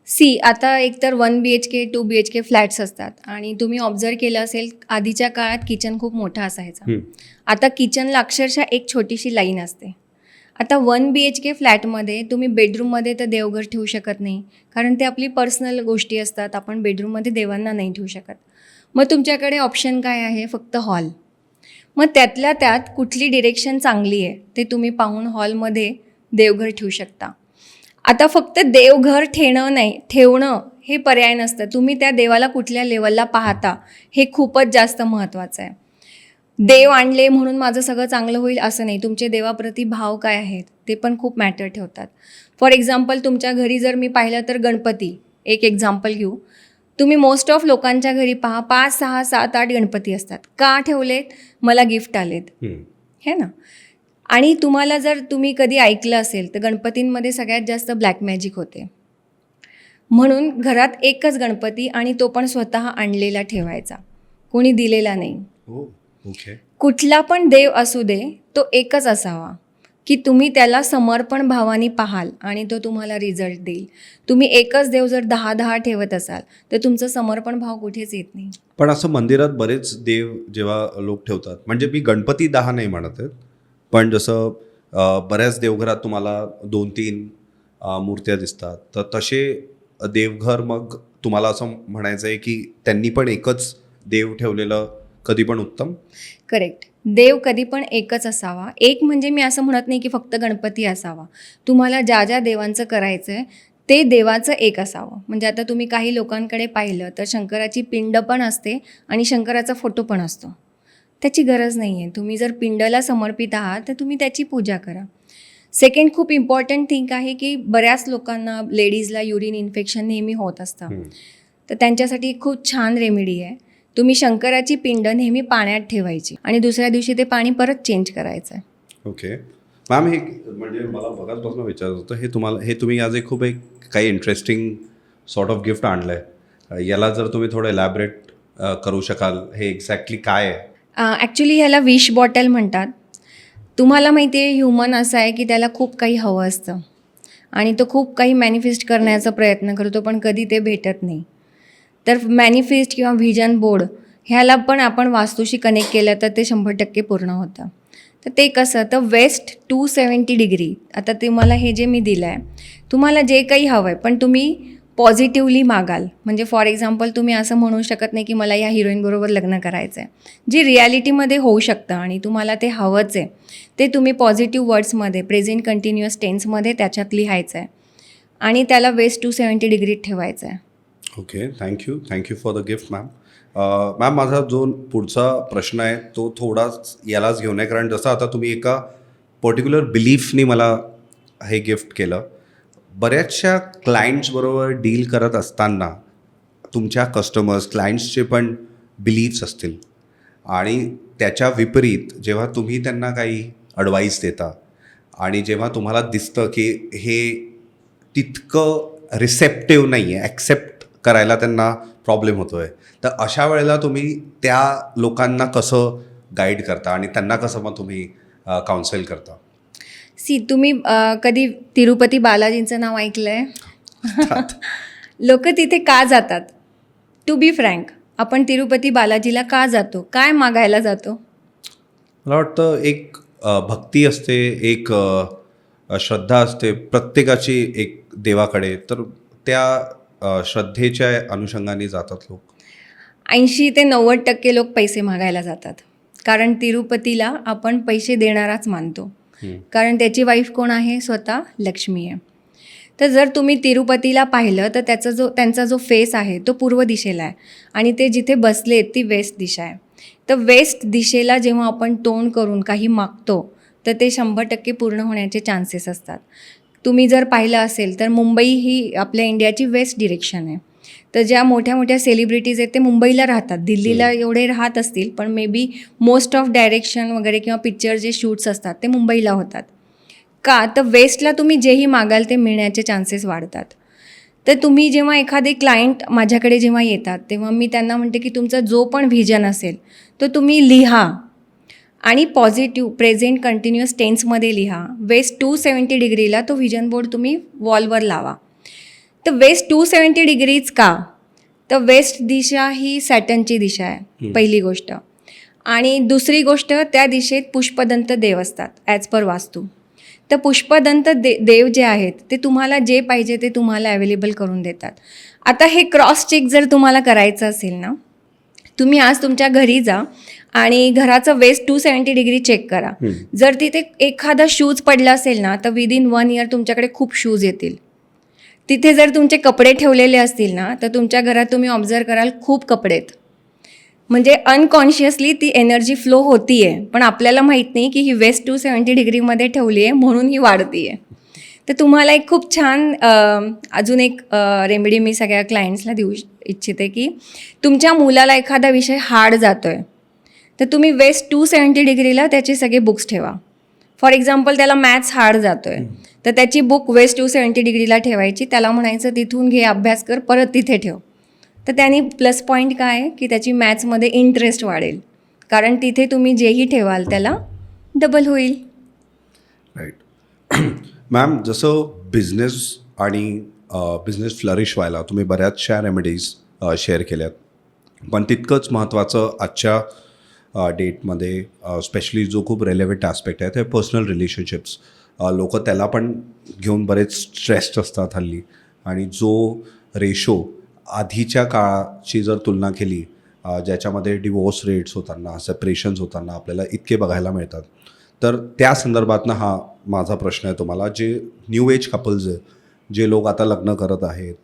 सी, आता एकतर 1 BHK 2 BHK फ्लॅट्स असतात आणि तुम्ही ऑब्झर्व केलं असेल आधीच्या काळात किचन खूप मोठा असायचा. आता किचनला अक्षरशः एक छोटीशी लाईन असते. आता 1 BHK फ्लॅटमध्ये तुम्ही बेडरूममध्ये तर देवघर ठेवू शकत नाही, कारण ते आपली पर्सनल गोष्टी असतात. आपण बेडरूममध्ये देवांना नाही ठेवू शकत. मग तुमच्याकडे ऑप्शन काय आहे? फक्त हॉल. मग त्यातल्या त्यात कुठली डिरेक्शन चांगली आहे ते तुम्ही पाहून हॉलमध्ये देवघर ठेवू शकता. आता फक्त देवघर ठेवणं हे पर्याय नसतं. तुम्ही त्या देवाला कुठल्या लेवलला पाहता हे खूपच जास्त महत्त्वाचं आहे. देव आणले म्हणून माझं सगळं चांगलं होईल असं नाही. तुमचे देवाप्रती भाव काय आहेत ते पण खूप मॅटर ठेवतात. फॉर एक्झाम्पल, तुमच्या घरी जर मी पाहिलं तर गणपती, एक एक्झाम्पल घेऊ. तुम्ही मोस्ट ऑफ लोकांच्या घरी पहा 5, 6, 7, 8 गणपती असतात. का ठेवलेत? मला गिफ्ट आलेत, हे ना. आणि तुम्ही कधी ऐकलं असेल तर गणपतींमध्ये सगळ्यात जास्त ब्लॅक मॅजिक होते. म्हणून घरात एकच गणपती, आणि तो पण स्वतः आणलेला ठेवायचा, कोणी दिलेला नाही. ओके. कुठला पण देव असू दे, तो एकच असावा की तुम्ही त्याला समर्पण भावाने पाहाल आणि तो तुम्हाला रिझल्ट देईल. तुम्ही एकच देव जर 10 ठेवत असाल तर तुमचं समर्पण भाव कुठेच येत नाही. पण असं मंदिरात बरेच देव जेव्हा लोक ठेवतात, म्हणजे मी गणपती 10 नाही म्हणत आहेत, पण जसं बऱ्याच देवघरात तुम्हाला 2-3 मूर्त्या दिसतात, तर तसे देवघर मग तुम्हाला असं म्हणायचं आहे की त्यांनी पण एकच देव ठेवलेलं कधी पण उत्तम? करेक्ट. देव कधी पण एकच असावा. एक म्हणजे मी असं म्हणत नाही की फक्त गणपती असावा. तुम्हाला ज्या ज्या देवांचं करायचं आहे ते देवाचं एक असावं. म्हणजे आता तुम्ही काही लोकांकडे पाहिलं तर शंकराची पिंड पण असते आणि शंकराचा फोटो पण असतो. त्याची गरज नाही आहे. तुम्ही जर पिंडला समर्पित आहात तर तुम्ही त्याची पूजा करा. सेकंड खूप इम्पॉर्टंट थिंग आहे की बऱ्याच लोकांना, लेडीजला युरिन इन्फेक्शन नेहमी होत असतं. तर त्यांच्यासाठी खूप छान रेमेडी आहे. तुम्ही शंकराची पिंड नेहमी पाण्यात ठेवायची आणि दुसऱ्या दिवशी ते पाणी परत चेंज करायचं आहे. ओके मॅम, हे म्हणजे मला बघाचपासून विचारत होतं, हे तुम्ही आज एक काही इंटरेस्टिंग सॉर्ट ऑफ गिफ्ट आणलं आहे. याला जर तुम्ही थोडं इलॅबरेट करू शकाल, हे एक्झॅक्टली काय आहे? ॲक्च्युली ह्याला विश बॉटल म्हणतात. तुम्हाला माहिती आहे ह्युमन असं आहे की त्याला खूप काही हवं असतं आणि तो खूप काही मॅनिफेस्ट करण्याचा प्रयत्न करतो, पण कधी ते भेटत नाही. तर मॅनिफेस्ट किंवा व्हिजन बोर्ड ह्याला पण आपण वास्तूशी कनेक्ट केलं तर ते 100% पूर्ण होतं. तर ते कसं, तर वेस्ट 270 डिग्री. आता तुम्हाला हे जे मी दिलं आहे, तुम्हाला जे काही हवं आहे पण तुम्ही पॉझिटिव्हली मागाल. म्हणजे फॉर एक्झाम्पल, तुम्ही असं म्हणू शकत नाही की मला या हिरोईनबरोबर लग्न करायचं आहे, जे रिॲलिटीमध्ये होऊ शकतं आणि तुम्हाला ते हवंच आहे. ते तुम्ही पॉझिटिव्ह वर्ड्समध्ये, प्रेझेंट कंटिन्युअस टेन्समध्ये त्याच्यात लिहायचं आहे आणि त्याला वेस्ट 270 डिग्रीत ठेवायचं आहे. Okay, thank you for the gift ma'am. Ma'am, माझा जो पुढचा प्रश्न आहे तो थोडाच यालाच घेऊन आहे, कारण जसं आता तुम्ही एका पर्टिक्युलर बिलीफनी मला हे गिफ्ट केलं. बऱ्याचशा क्लायंट्सबरोबर डील करत असताना तुमच्या कस्टमर्स, क्लायंट्सचे पण बिलीफ्स असतील, आणि त्याच्या विपरीत जेव्हा तुम्ही त्यांना काही ॲडवाईस देता आणि जेव्हा तुम्हाला दिसतं की हे तितकं रिसेप्टिव्ह नाही आहे, ॲक्सेप्ट करायला त्यांना प्रॉब्लेम होतो आहे, तर अशा वेळेला तुम्ही त्या लोकांना कसं गाईड करता आणि त्यांना कसं मग तुम्ही काउन्सिल करता? तुम्ही कधी तिरुपती बालाजींचं नाव ऐकलं आहे? लोक तिथे का जातात? टू बी फ्रँक, आपण तिरुपती बालाजीला का जातो? काय मागायला जातो? मला वाटतं एक भक्ती असते, एक श्रद्धा असते प्रत्येकाची एक देवाकडे, तर त्या श्रद्धेच्या अनुषंगाने जातात लोक. 80 ते 90% लोक पैसे मागायला जातात, कारण तिरुपतीला आपण पैसे देणाराच मानतो. कारण त्याची वाईफ कोण आहे? स्वतः लक्ष्मी आहे. तर जर तुम्ही तिरुपतीला पाहिलं तर त्यांचा जो फेस आहे तो पूर्व दिशेला आहे आणि ते जिथे बसलेत ती वेस्ट दिशा आहे. तर वेस्ट दिशेला जेव्हा आपण तोंड करून काही मागतो तर ते 100% पूर्ण होण्याचे चान्सेस असतात. तुम्ही जर पाहिलं असेल तर मुंबई ही आपल्या इंडियाची वेस्ट डिरेक्शन आहे. तर ज्या मोठ्या मोठ्या सेलिब्रिटीज आहेत ते मुंबईला राहतात, दिल्लीला एवढे राहत असतील, पण may be most of direction वगैरे किंवा पिक्चर जे शूट्स असतात ते मुंबईला होतात. का तर वेस्टला तुम्ही जेही मागाल ते मिळण्याचे चान्सेस वाढतात. तर तुम्ही जेव्हा एखादे क्लायंट माझ्याकडे जेव्हा येतात तेव्हा मी त्यांना म्हणते की तुमचा जो पण व्हिजन असेल तो तुम्ही लिहा आणि पॉझिटिव्ह प्रेझेंट कंटिन्युअस टेन्समध्ये लिहा. वेस्ट 270 डिग्रीला तो व्हिजन बोर्ड तुम्ही वॉलवर लावा. तर वेस्ट 270 डिग्रीज का? तर वेस्ट दिशा ही सॅटर्नची दिशा आहे पहिली गोष्ट. आणि दुसरी गोष्ट त्या दिशेत पुष्पदंत देव असतात ॲज पर वास्तू. तर पुष्पदंत देव जे आहेत ते तुम्हाला जे पाहिजे ते तुम्हाला अवेलेबल करून देतात. आता हे क्रॉस चेक जर तुम्हाला करायचं असेल ना, तुम्ही आज तुमच्या घरी जा आणि घराचं वेस्ट 270 डिग्री चेक करा. जर तिथे एखादा शूज पडला असेल ना तर विदिन 1 इयर तुमच्याकडे खूप शूज येतील. तिथे जर तुमचे कपडे ठेवलेले असतील ना तर तुमच्या घरात तुम्ही ऑब्झर्व कराल खूप कपडे आहेत. म्हणजे अनकॉन्शियसली ती एनर्जी फ्लो होती आहे, पण आपल्याला माहीत नाही की ही वेस्ट 270 डिग्रीमध्ये ठेवली आहे म्हणून ही वाढती आहे. तर तुम्हाला एक खूप छान अजून एक रेमेडी मी सगळ्या क्लायंट्सला देऊ इच्छिते की तुमच्या मुलाला एखादा विषय हार्ड जातो आहे तर तुम्ही वेस्ट 270 डिग्रीला त्याचे सगळे बुक्स ठेवा. फॉर एक्झाम्पल त्याला मॅथ्स हार्ड जातो आहे तर त्याची बुक वेस्ट 270 डिग्रीला ठेवायची, त्याला म्हणायचं तिथून घे अभ्यास कर, परत तिथे ठेव. तर त्याने प्लस पॉईंट काय आहे की त्याची मॅथ्समध्ये इंटरेस्ट वाढेल, कारण तिथे तुम्ही जेही ठेवाल त्याला डबल होईल. राईट. मॅम, जसं बिझनेस आणि बिझनेस फ्लरिश व्हायला तुम्ही बऱ्याचशा रेमेडीज शेअर केल्यात, पण तितकंच महत्त्वाचं आजच्या डेटमध्ये स्पेशली जो खूप रेलेव्हंट ॲस्पेक्ट आहे ते पर्सनल रिलेशनशिप्स. लोक त्याला पण घेऊन बरेच स्ट्रेस्ड असतात हल्ली, आणि जो रेशो आधीच्या काळाची जर तुलना केली ज्याच्यामध्ये डिवोर्स रेट्स होताना, सेपरेशन्स होताना आपल्याला इतके बघायला मिळतात, तर त्या संदर्भातनं हा माझा प्रश्न आहे तुम्हाला. जे न्यू एज कपल्स आहे, जे लोक आता लग्न करत आहेत,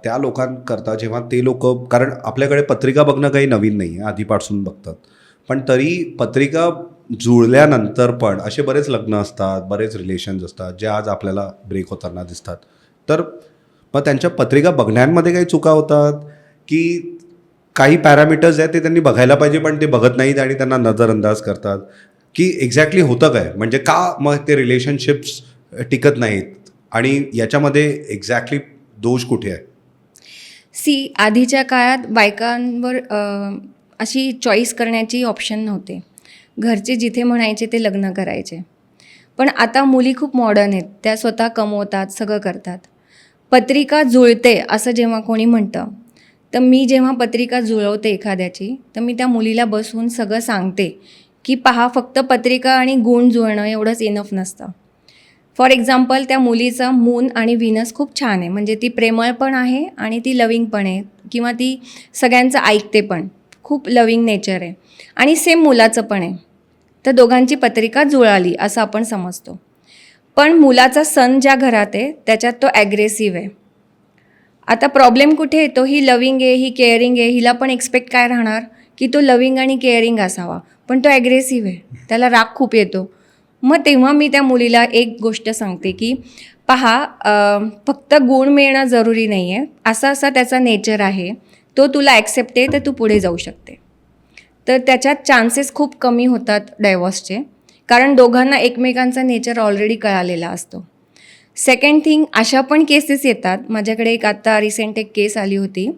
त्या लोकांकरता जेव्हा ते लोक, कारण आपल्याकडे पत्रिका बघणं काही नवीन नाही आहे, आधीपासून बघतात, पण तरी पत्रिका जुळल्यानंतर पण असे बरेच लग्न असतात, बरेच रिलेशन्स असतात जे आज आपल्याला ब्रेक होताना दिसतात. तर मग त्यांच्या पत्रिका बघण्यामध्ये काही चुका होतात की काही पॅरामीटर्स आहेत ते त्यांनी बघायला पाहिजे पण ते बघत नाहीत आणि त्यांना नजरअंदाज करतात, की एक्झॅक्टली होतं काय, म्हणजे का मग ते रिलेशनशिप्स टिकत नाहीत आणि याच्यामध्ये एक्झॅक्टली दोष कुठे आहे? आधीच्या काळात बायकांवर अशी चॉईस करण्याची ऑप्शन नव्हते. घरचे जिथे म्हणायचे ते लग्न करायचे. पण आता मुली खूप मॉडर्न आहेत, त्या स्वतः कमवतात, सगळं करतात. पत्रिका जुळते असं जेव्हा कोणी म्हणतं, तर मी जेव्हा पत्रिका जुळवते एखाद्याची तर मी त्या मुलीला बसवून सगळं सांगते की पहा, फक्त पत्रिका आणि गुण जुळणं एवढंच इनफ नसतं. फॉर एक्झाम्पल, त्या मुलीचा मून आणि व्हीनस खूप छान आहे, म्हणजे ती प्रेमळ पण आहे आणि ती लविंग पण आहे, किंवा ती सगळ्यांचं ऐकते पण, खूप लविंग नेचर आहे. आणि सेम मुलाचं पण आहे, तर दोघांची पत्रिका जुळाली असं आपण समजतो. पण मुलाचा सन ज्या घरात आहे त्याच्यात तो ॲग्रेसिव्ह आहे. आता प्रॉब्लेम कुठे येतो? ही लविंग आहे, ही केअरिंग आहे, हिला पण एक्सपेक्ट काय राहणार की तो लविंग आणि केअरिंग असावा, पण तो ॲग्रेसिव्ह आहे, त्याला राग खूप येतो. मग तेव्हा मी त्या मुलीला एक गोष्ट सांगते की पहा, फक्त गुण मिळणं जरुरी नाही आहे, असा असा त्याचा नेचर आहे, तो तुला ॲक्सेप्ट आहे तर तू पुढे जाऊ शकते. तर त्याच्यात चान्सेस खूप कमी होतात डायवॉर्सचे, कारण दोघांना एकमेकांचा नेचर ऑलरेडी कळालेला असतो. सेकंड थिंग, अशा पण केसेस येतात, माझ्याकडे एक आता रिसेंट एक केस आली होती.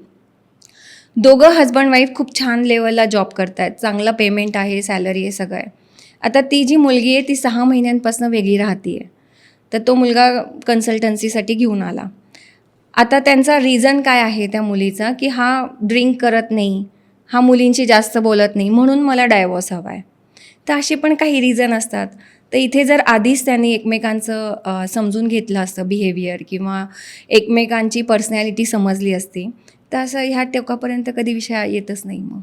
दोघं हजबंड वाईफ खूप छान लेवलला जॉब करत आहेत, चांगला पेमेंट आहे, सॅलरी आहे, सगळं आहे. आता ती जी मुलगी आहे ती 6 महिन्यांपासून वेगळी राहते आहे. तर तो मुलगा कन्सल्टन्सीसाठी घेऊन आला. आता त्यांचा रिझन काय आहे त्या मुलीचा की हा ड्रिंक करत नाही, हा मुलींशी जास्त बोलत नाही, म्हणून मला डायवॉर्स हवा आहे. तर असे पण काही रिझन असतात. तर इथे जर आधीच त्यांनी एकमेकांचं समजून घेतलं असतं बिहेवियर, किंवा एकमेकांची पर्सनॅलिटी समजली असती, तर असं ह्या टोकापर्यंत कधी विषय येतच नाही. मग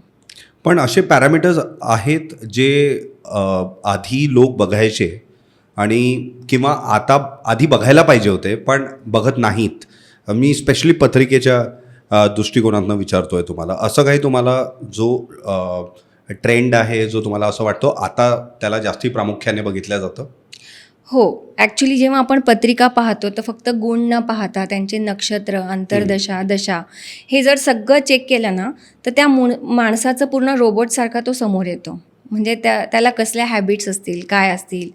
पण असे पॅरामीटर्स आहेत जे आधी लोक बघायचे आणि किंवा आता आधी बघायला पाहिजे होते पण बघत नाहीत. मी स्पेशली पत्रिकेच्या दृष्टिकोनातून विचारतो आहे तुम्हाला, असं काही तुम्हाला जो ट्रेंड आहे जो तुम्हाला असं वाटतो आता त्याला जास्ती प्रामुख्याने बघितलं जातं? हो, ॲक्च्युली जेव्हा आपण पत्रिका पाहतो तर फक्त गुण न पाहता त्यांचे नक्षत्र, अंतर्दशा, दशा हे जर सगळं चेक केलं ना तर त्या माणसाचं पूर्ण रोबोटसारखा तो समोर येतो. म्हणजे त्याला कसल्या हॅबिट्स असतील, काय असतील,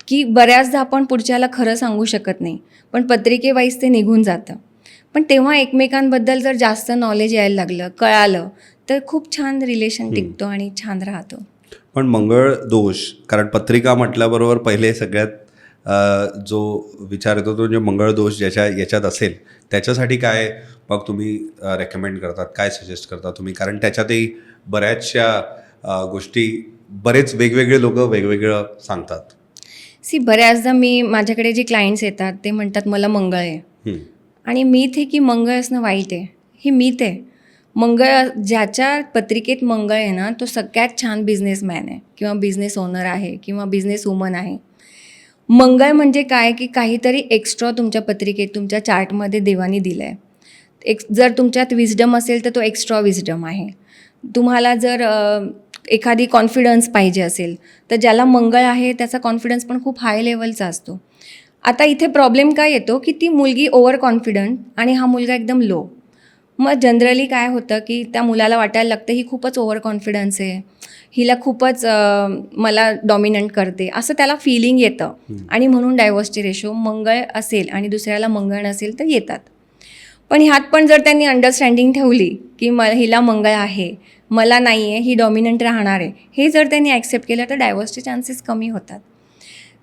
की बऱ्याचदा आपण पुढच्याला खरं सांगू शकत नाही, पण पत्रिकेवाईज ते निघून जातं. पण तेव्हा एकमेकांबद्दल जर जास्त नॉलेज यायला लागलं, कळालं, तर खूप छान रिलेशन टिकतो आणि छान राहतो. पण मंगळ दोष, कारण पत्रिका म्हटल्याबरोबर पहिले सगळ्यात जो विचार येतो तो म्हणजे मंगळ दोष याच्यात असेल त्याच्यासाठी काय मग तुम्ही रेकमेंड करतात, काय सजेस्ट करता तुम्ही? कारण त्याच्यातही बऱ्याचशा गोष्टी बरेच वेगवेगळे लोक वेगवेगळं सांगतात. बऱ्याचदा माझ्याकडे जे क्लायंट्स येतात ते म्हणतात मला मंगळ आहे आणि मीथ आहे की मंगळ असणं वाईट आहे, ही मीथ आहे. मंगळ ज्याच्या पत्रिकेत मंगळ आहे ना तो सगळ्यात छान बिझनेसमॅन आहे किंवा बिझनेस ओनर आहे किंवा बिझनेस वुमन आहे. मंगळ म्हणजे काय की काहीतरी एक्स्ट्रा तुमच्या पत्रिकेत तुमच्या चार्टमध्ये देवानी दिलं आहे. जर तुमच्यात विजडम असेल तर तो एक्स्ट्रा विजडम आहे. तुम्हाला जर एखादी कॉन्फिडन्स पाहिजे असेल तर ज्याला मंगळ आहे त्याचा कॉन्फिडन्स पण खूप हाय लेवलचा असतो. आता इथे प्रॉब्लेम काय येतो की ती मुलगी ओव्हर कॉन्फिडंट आणि हा मुलगा एकदम लो. मग जनरली काय होतं की त्या मुलाला वाटायला लागतं ही खूपच ओव्हर कॉन्फिडन्स आहे, हिला खूपच मला डॉमिनंट करते, असं त्याला फिलिंग येतं. आणि म्हणून डायव्होर्सची रेशो मंगळ असेल आणि दुसऱ्याला मंगळ नसेल तर येतात. पण ह्यात पण जर त्यांनी अंडरस्टँडिंग ठेवली की हिला मंगळ आहे, मला नाही आहे, ही डॉमिनंट राहणार आहे, हे जर त्यांनी ॲक्सेप्ट केलं तर डायव्होर्सचे चान्सेस कमी होतात.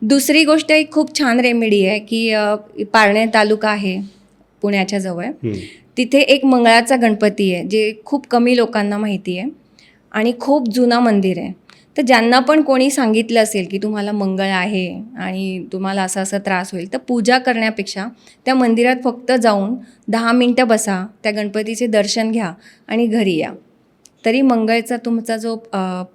दुसरी गोष्ट एक खूप छान रेमेडी आहे की पारणे तालुका आहे पुण्याच्या जवळ, तिथे एक मंगळाचा गणपती आहे जे खूप कमी लोकांना माहिती आहे आणि खूप जुना मंदिर आहे. तर ज्यांना पण कोणी सांगितलं असेल की तुम्हाला मंगळ आहे आणि तुम्हाला असा असा त्रास होईल तर पूजा करण्यापेक्षा त्या मंदिरात फक्त जाऊन 10 मिनटं बसा, त्या गणपतीचे दर्शन घ्या आणि घरी या, तरी मंगळचा तुमचा जो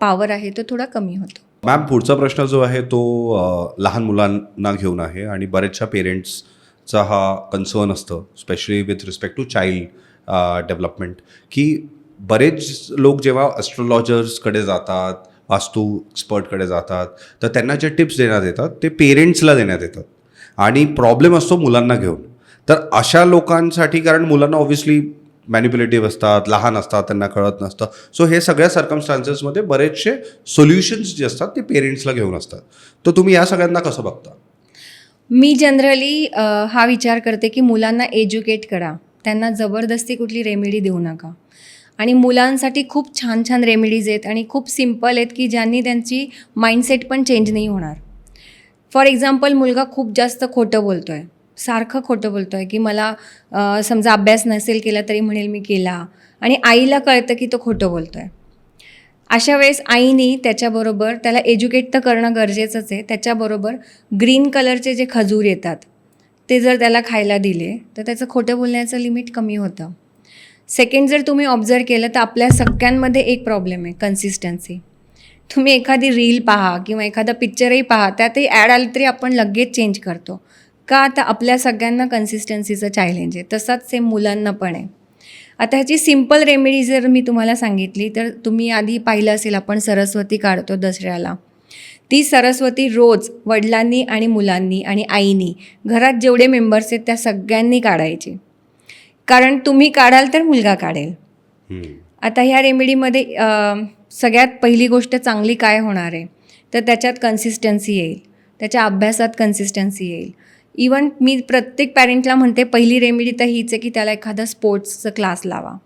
पॉवर आहे तो थोडा कमी होतो. मॅम, पुढचा प्रश्न जो आहे तो लहान मुलांना घेऊन आहे आणि बरेचशा पेरेंट्सचा हा कन्सर्न असतं, specially with respect to child development, की बरेच लोक जेव्हा ॲस्ट्रोलॉजर्सकडे जातात, वास्तू एक्सपर्टकडे जातात, तर त्यांना जे टिप्स देण्यात येतात ते पेरेंट्सला देण्यात येतात आणि प्रॉब्लेम असतो मुलांना घेऊन. तर अशा लोकांसाठी, कारण मुलांना ऑब्व्हियसली मॅनिप्युलेटिव्ह असतात, लहान असतात, त्यांना कळत नसतं, सो हे सगळ्या सर्कमस्टान्सेसमध्ये बरेचसे सोल्युशन्स जे असतात ते पेरेंट्सला घेऊन असतात. तर तुम्ही या सगळ्यांना कसं बघता? मी जनरली हा विचार करते की मुलांना एज्युकेट करा, त्यांना जबरदस्ती कुठली रेमेडी देऊ नका. आणि मुलांसाठी खूप छान छान रेमेडीज आहेत आणि खूप सिम्पल आहेत की ज्यांनी त्यांची माइंडसेट पण चेंज नाही होणार. फॉर एक्झाम्पल, मुलगा खूप जास्त खोटं बोलतो आहे, सारखं खोटं बोलतो आहे की मला समजा अभ्यास नसेल केला तरी म्हणेल मी केला, आणि आईला कळतं की तो खोटं बोलतो आहे. अशा वेळेस आईने त्याच्याबरोबर त्याला एज्युकेट तर करणं गरजेचंच आहे. त्याच्याबरोबर ग्रीन कलरचे जे खजूर येतात ते जर त्याला खायला दिले तर त्याचं खोटं बोलण्याचं लिमिट कमी होतं. सेकंड, जर तुम्ही ऑब्झर्व केलं तर आपल्या सगळ्यांमध्ये एक प्रॉब्लेम आहे, कन्सिस्टन्सी. तुम्ही एखादी रील पहा किंवा एखादा पिक्चरही पहा, त्यातही ॲड आलं तरी आपण लगेच चेंज करतो का? आता आपल्या सगळ्यांना कन्सिस्टन्सीचं चॅलेंज आहे, तसाच सेम मुलांना पण आहे. आता ह्याची सिम्पल रेमेडी जर मी तुम्हाला सांगितली तर तुम्ही आधी पाहिलं असेल आपण सरस्वती काढतो दसऱ्याला. ती सरस्वती रोज वडिलांनी आणि मुलांनी आणि आईनी, घरात जेवढे मेंबर्स आहेत त्या सगळ्यांनी काढायची, कारण तुम्ही काढाल तर मुलगा काढेल. आता ह्या रेमेडीमध्ये सगळ्यात पहिली गोष्ट चांगली काय होणार आहे तर त्याच्यात कन्सिस्टन्सी येईल, त्याच्या अभ्यासात कन्सिस्टन्सी येईल. इवन मी प्रत्येक पॅरेंटला म्हणते पहिली रेमेडी तर हीच आहे की त्याला एखादा स्पोर्ट्सचं क्लास लावा.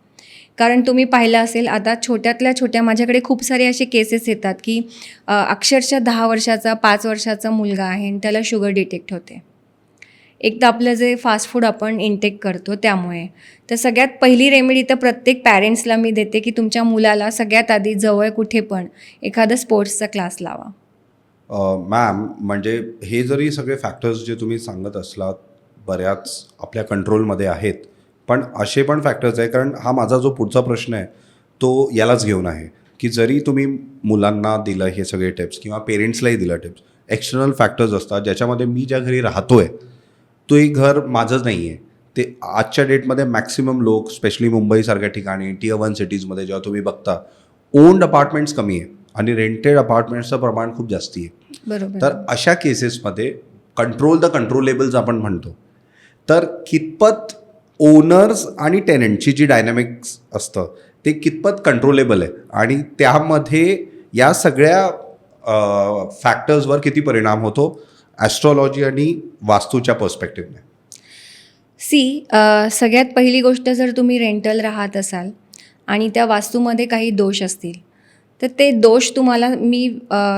कारण तुम्ही पाहिलं असेल आता छोट्यातल्या छोट्या, माझ्याकडे खूप सारे असे केसेस येतात की अक्षरशः 10 वर्षाचा 5 वर्षाचा मुलगा आहे आणि त्याला शुगर डिटेक्ट होते. एक तर आपलं जे फास्ट फूड आपण इनटेक करतो त्यामुळे. तर सगळ्यात पहिली रेमेडी तर प्रत्येक पॅरेंट्सला मी देते की तुमच्या मुलाला सगळ्यात आधी जवळ कुठे पण एखादा स्पोर्ट्सचा क्लास लावा. मॅम, म्हणजे हे जरी सगळे फॅक्टर्स जे तुम्ही सांगत असलात बऱ्याच आपल्या कंट्रोलमध्ये आहेत, पण असे पण फॅक्टर्स आहे, कारण हा माझा जो पुढचा प्रश्न आहे तो यालाच घेऊन आहे की जरी तुम्ही मुलांना दिलं हे सगळे टिप्स किंवा पेरेंट्सलाही दिलं टिप्स, एक्सटर्नल फॅक्टर्स असतात ज्याच्यामध्ये मी ज्या घरी राहतो आहे तो एक घर माझंच नाही आहे. ते आजच्या डेटमध्ये मॅक्सिमम लोक, स्पेशली मुंबईसारख्या ठिकाणी, Tier 1 सिटीजमध्ये जेव्हा तुम्ही बघता ओन्ड अपार्टमेंट्स कमी आहे आणि रेंटेड अपार्टमेंट्सचं प्रमाण खूप जास्ती आहे. बरोबर. तर अशा केसेसमध्ये कंट्रोल द कंट्रोलेबल्स आपण म्हणतो, तर कितपत ओनर्स आणि टेनंटची जी डायनॅमिक्स असतं ते कितपत कंट्रोलेबल आहे आणि त्यामध्ये या सगळ्या फॅक्टर्सवर किती परिणाम होतो ॲस्ट्रॉलॉजी आणि वास्तूच्या पर्स्पेक्टिव्हने? सगळ्यात पहिली गोष्ट, जर तुम्ही रेंटल राहत असाल आणि त्या वास्तूमध्ये काही दोष असतील तर ते दोष तुम्हाला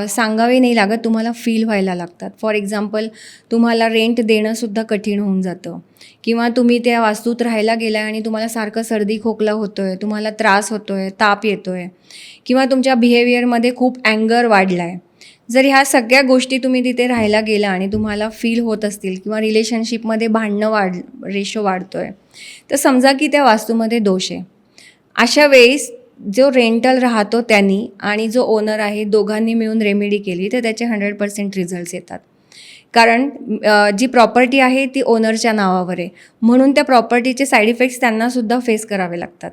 सांगावे नाही लागत, तुम्हाला फील व्हायला लागतात. फॉर एक्झाम्पल, तुम्हाला रेंट देणंसुद्धा कठीण होऊन जातं किंवा तुम्ही त्या वास्तूत राहायला गेला आणि तुम्हाला सारखं सर्दी खोकला होतो आहे, तुम्हाला त्रास होतो आहे, ताप येतो आहे किंवा तुमच्या बिहेवियरमध्ये खूप अँगर वाढला आहे. जर ह्या सगळ्या गोष्टी तुम्ही तिथे राहायला गेला आणि तुम्हाला फील होत असतील किंवा रिलेशनशिपमध्ये भांडणं रेशो वाढतो आहे, तर समजा की त्या वास्तूमध्ये दोष आहे. अशा वेळेस जो रेंटल राहतो त्यांनी आणि जो ओनर आहे दोघांनी मिळून रेमेडी केली तर त्याचे 100% रिझल्ट्स येतात. कारण जी प्रॉपर्टी आहे ती ओनरच्या नावावर आहे, म्हणून त्या प्रॉपर्टीचे साईड इफेक्ट्स त्यांनासुद्धा फेस करावे लागतात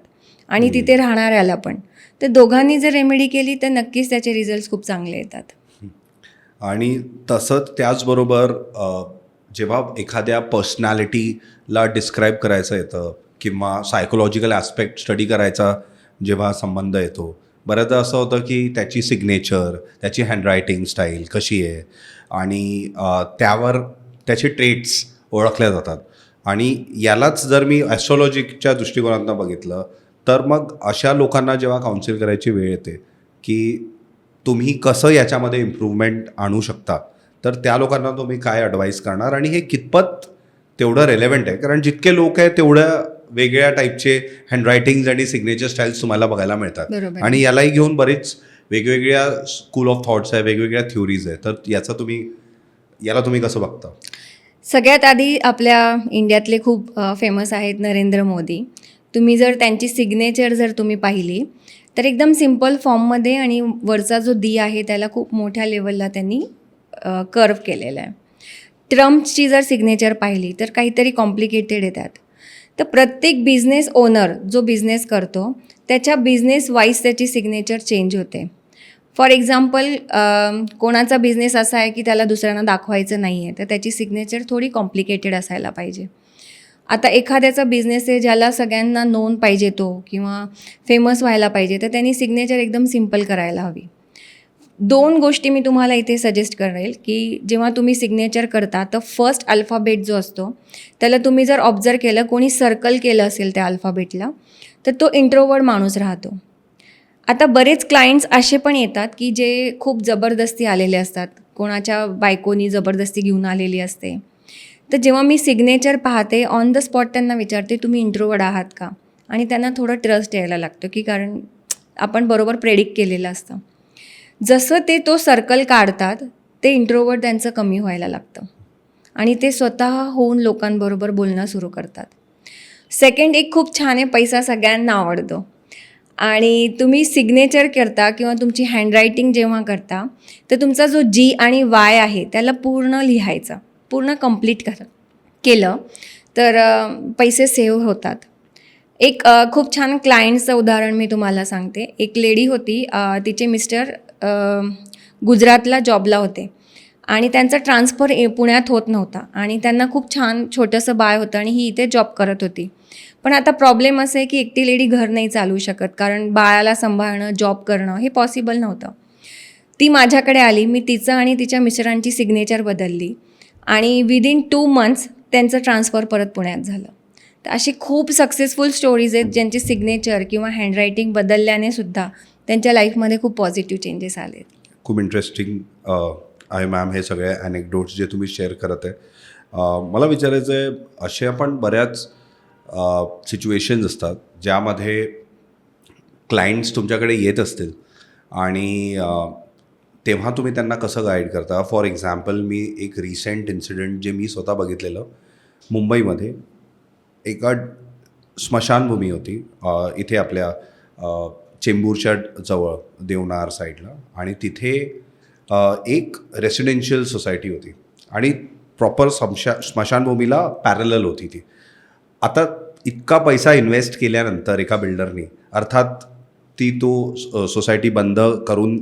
आणि तिथे राहणाऱ्याला पण. तर दोघांनी जर रेमेडी केली तर नक्कीच त्याचे रिझल्ट्स खूप चांगले येतात. आणि तसंच त्याचबरोबर जेव्हा एखाद्या पर्सनॅलिटीला डिस्क्राईब करायचं येतं किंवा सायकोलॉजिकल ॲस्पेक्ट स्टडी करायचा जेव्हा संबंध येतो, बऱ्याचदा असं होतं की त्याची सिग्नेचर, त्याची हँडरायटिंग स्टाईल कशी आहे आणि त्यावर त्याचे ट्रेट्स ओळखल्या जातात. आणि यालाच जर मी ॲस्ट्रॉलॉजीच्या दृष्टिकोनातून बघितलं तर मग अशा लोकांना जेव्हा काउन्सिल करायची वेळ येते की तुम्ही कसं याच्यामध्ये इम्प्रूव्हमेंट आणू शकता, तर त्या लोकांना तुम्ही काय ॲडवाईस करणार आणि हे कितपत तेवढं रेलेव्हंट आहे? कारण जितके लोक आहेत तेवढ्या वेगळ्या टाईपचे हँडरायटिंग्ज आणि सिग्नेचर स्टाईल्स तुम्हाला बघायला मिळतात. बरोबर. आणि यालाही घेऊन बरीच वेगवेगळ्या स्कूल ऑफ थॉट्स आहे, वेगवेगळ्या थ्योरीज आहे. तर याला तुम्ही कसं बघता? सगळ्यात आधी आपल्या इंडियातले खूप फेमस आहेत नरेंद्र मोदी. तुम्ही जर त्यांची सिग्नेचर जर तुम्ही पाहिली तर एकदम सिम्पल फॉर्ममध्ये आणि वरचा जो दी आहे त्याला खूप मोठ्या लेवलला त्यांनी कर्व केलेला आहे. ट्रम्पची जर सिग्नेचर पाहिली तर काहीतरी कॉम्प्लिकेटेड आहे त्यात. तर प्रत्येक बिझनेस ओनर जो बिझनेस करतो त्याच्या बिझनेस वाईज त्याची सिग्नेचर चेंज होते. फॉर एक्झाम्पल, कोणाचा बिझनेस असा आहे की त्याला दुसऱ्यांना दाखवायचं नाही आहे तर त्याची सिग्नेचर थोडी कॉम्प्लिकेटेड असायला पाहिजे. आता एखाद्याचा बिझनेस आहे ज्याला सगळ्यांना नोन पाहिजे तो किंवा फेमस व्हायला पाहिजे, तर त्यांनी सिग्नेचर एकदम सिम्पल करायला हवी. 2 गोष्टी मी तुम्हाला इथे सजेस्ट करेल की जेव्हा तुम्ही सिग्नेचर करता तर फर्स्ट अल्फाबेट जो असतो त्याला तुम्ही जर ऑब्झर्व केलं, कोणी सर्कल केलं असेल त्या अल्फाबेटला, तर तो इंट्रोवर्ड माणूस राहतो. आता बरेच क्लायंट्स असे पण येतात की जे खूप जबरदस्ती आलेले असतात, कोणाच्या बायकोनी जबरदस्ती घेऊन आलेली असते. तर जेव्हा मी सिग्नेचर पाहते ऑन द स्पॉट त्यांना विचारते तुम्ही इंट्रोवर्ड आहात का, आणि त्यांना थोडं ट्रस्ट यायला लागतं की कारण आपण बरोबर प्रेडिक्ट केलेलं असतं. जसं ते तो सर्कल काढतात ते इंट्रोवर्ड त्यांचं कमी व्हायला लागतं आणि ते स्वतः होऊन लोकांबरोबर बोलणं सुरू करतात. सेकंड एक खूप छान आहे, पैसा सगळ्यांना आवडतो आणि तुम्ही सिग्नेचर करता किंवा तुमची हँडरायटिंग जेव्हा करता तर तुमचा जो जी आणि वाय आहे त्याला पूर्ण लिहायचा, पूर्ण कंप्लीट केलं तर पैसे सेव्ह होतात. एक खूप छान क्लायंटचं उदाहरण मी तुम्हाला सांगते. एक लेडी होती, तिचे मिस्टर गुजरातला जॉबला होते आणि त्यांचा ट्रान्सफर पुण्यात होत नव्हता आणि त्यांना खूप छान छोटंसं बाळ होतं आणि ही इथे जॉब करत होती. पण आता प्रॉब्लेम असं आहे की एकटी लेडी घर नाही चालवू शकत, कारण बाळाला सांभाळणं, जॉब करणं हे पॉसिबल नव्हतं. ती माझ्याकडे आली, मी तिचं आणि तिच्या मिस्टरांची सिग्नेचर बदलली आणि विदिन 2 months त्यांचं ट्रान्सफर परत पुण्यात झालं. तर अशी खूप सक्सेसफुल स्टोरीज आहेत ज्यांची सिग्नेचर किंवा हँडरायटिंग बदलल्याने सुद्धा त्यांच्या लाईफमध्ये खूप पॉझिटिव्ह चेंजेस आले. खूप इंटरेस्टिंग आहे मॅम हे सगळे ॲनेक्डोट्स जे तुम्ही शेअर करत आहे. मला विचारायचं आहे, असे आपण बऱ्याच सिच्युएशन्स असतात ज्यामध्ये क्लायंट्स तुमच्याकडे येत असतील आणि तेव्हा तुम्ही त्यांना कसं गाईड करता? फॉर एक्झाम्पल, मी एक रिसेंट इन्सिडेंट जे मी स्वतः बघितलेलं, मुंबईमध्ये एका स्मशानभूमी होती इथे आपल्या चेंबूरच्या जवळ देवनार साईडला, आणि तिथे एक रेसिडेन्शियल सोसायटी होती आणि प्रॉपर स्मशानभूमीला पॅरलल होती ती. आता इतका पैसा इन्व्हेस्ट केल्यानंतर एका बिल्डरनी, अर्थात ती तो सोसायटी बंद करून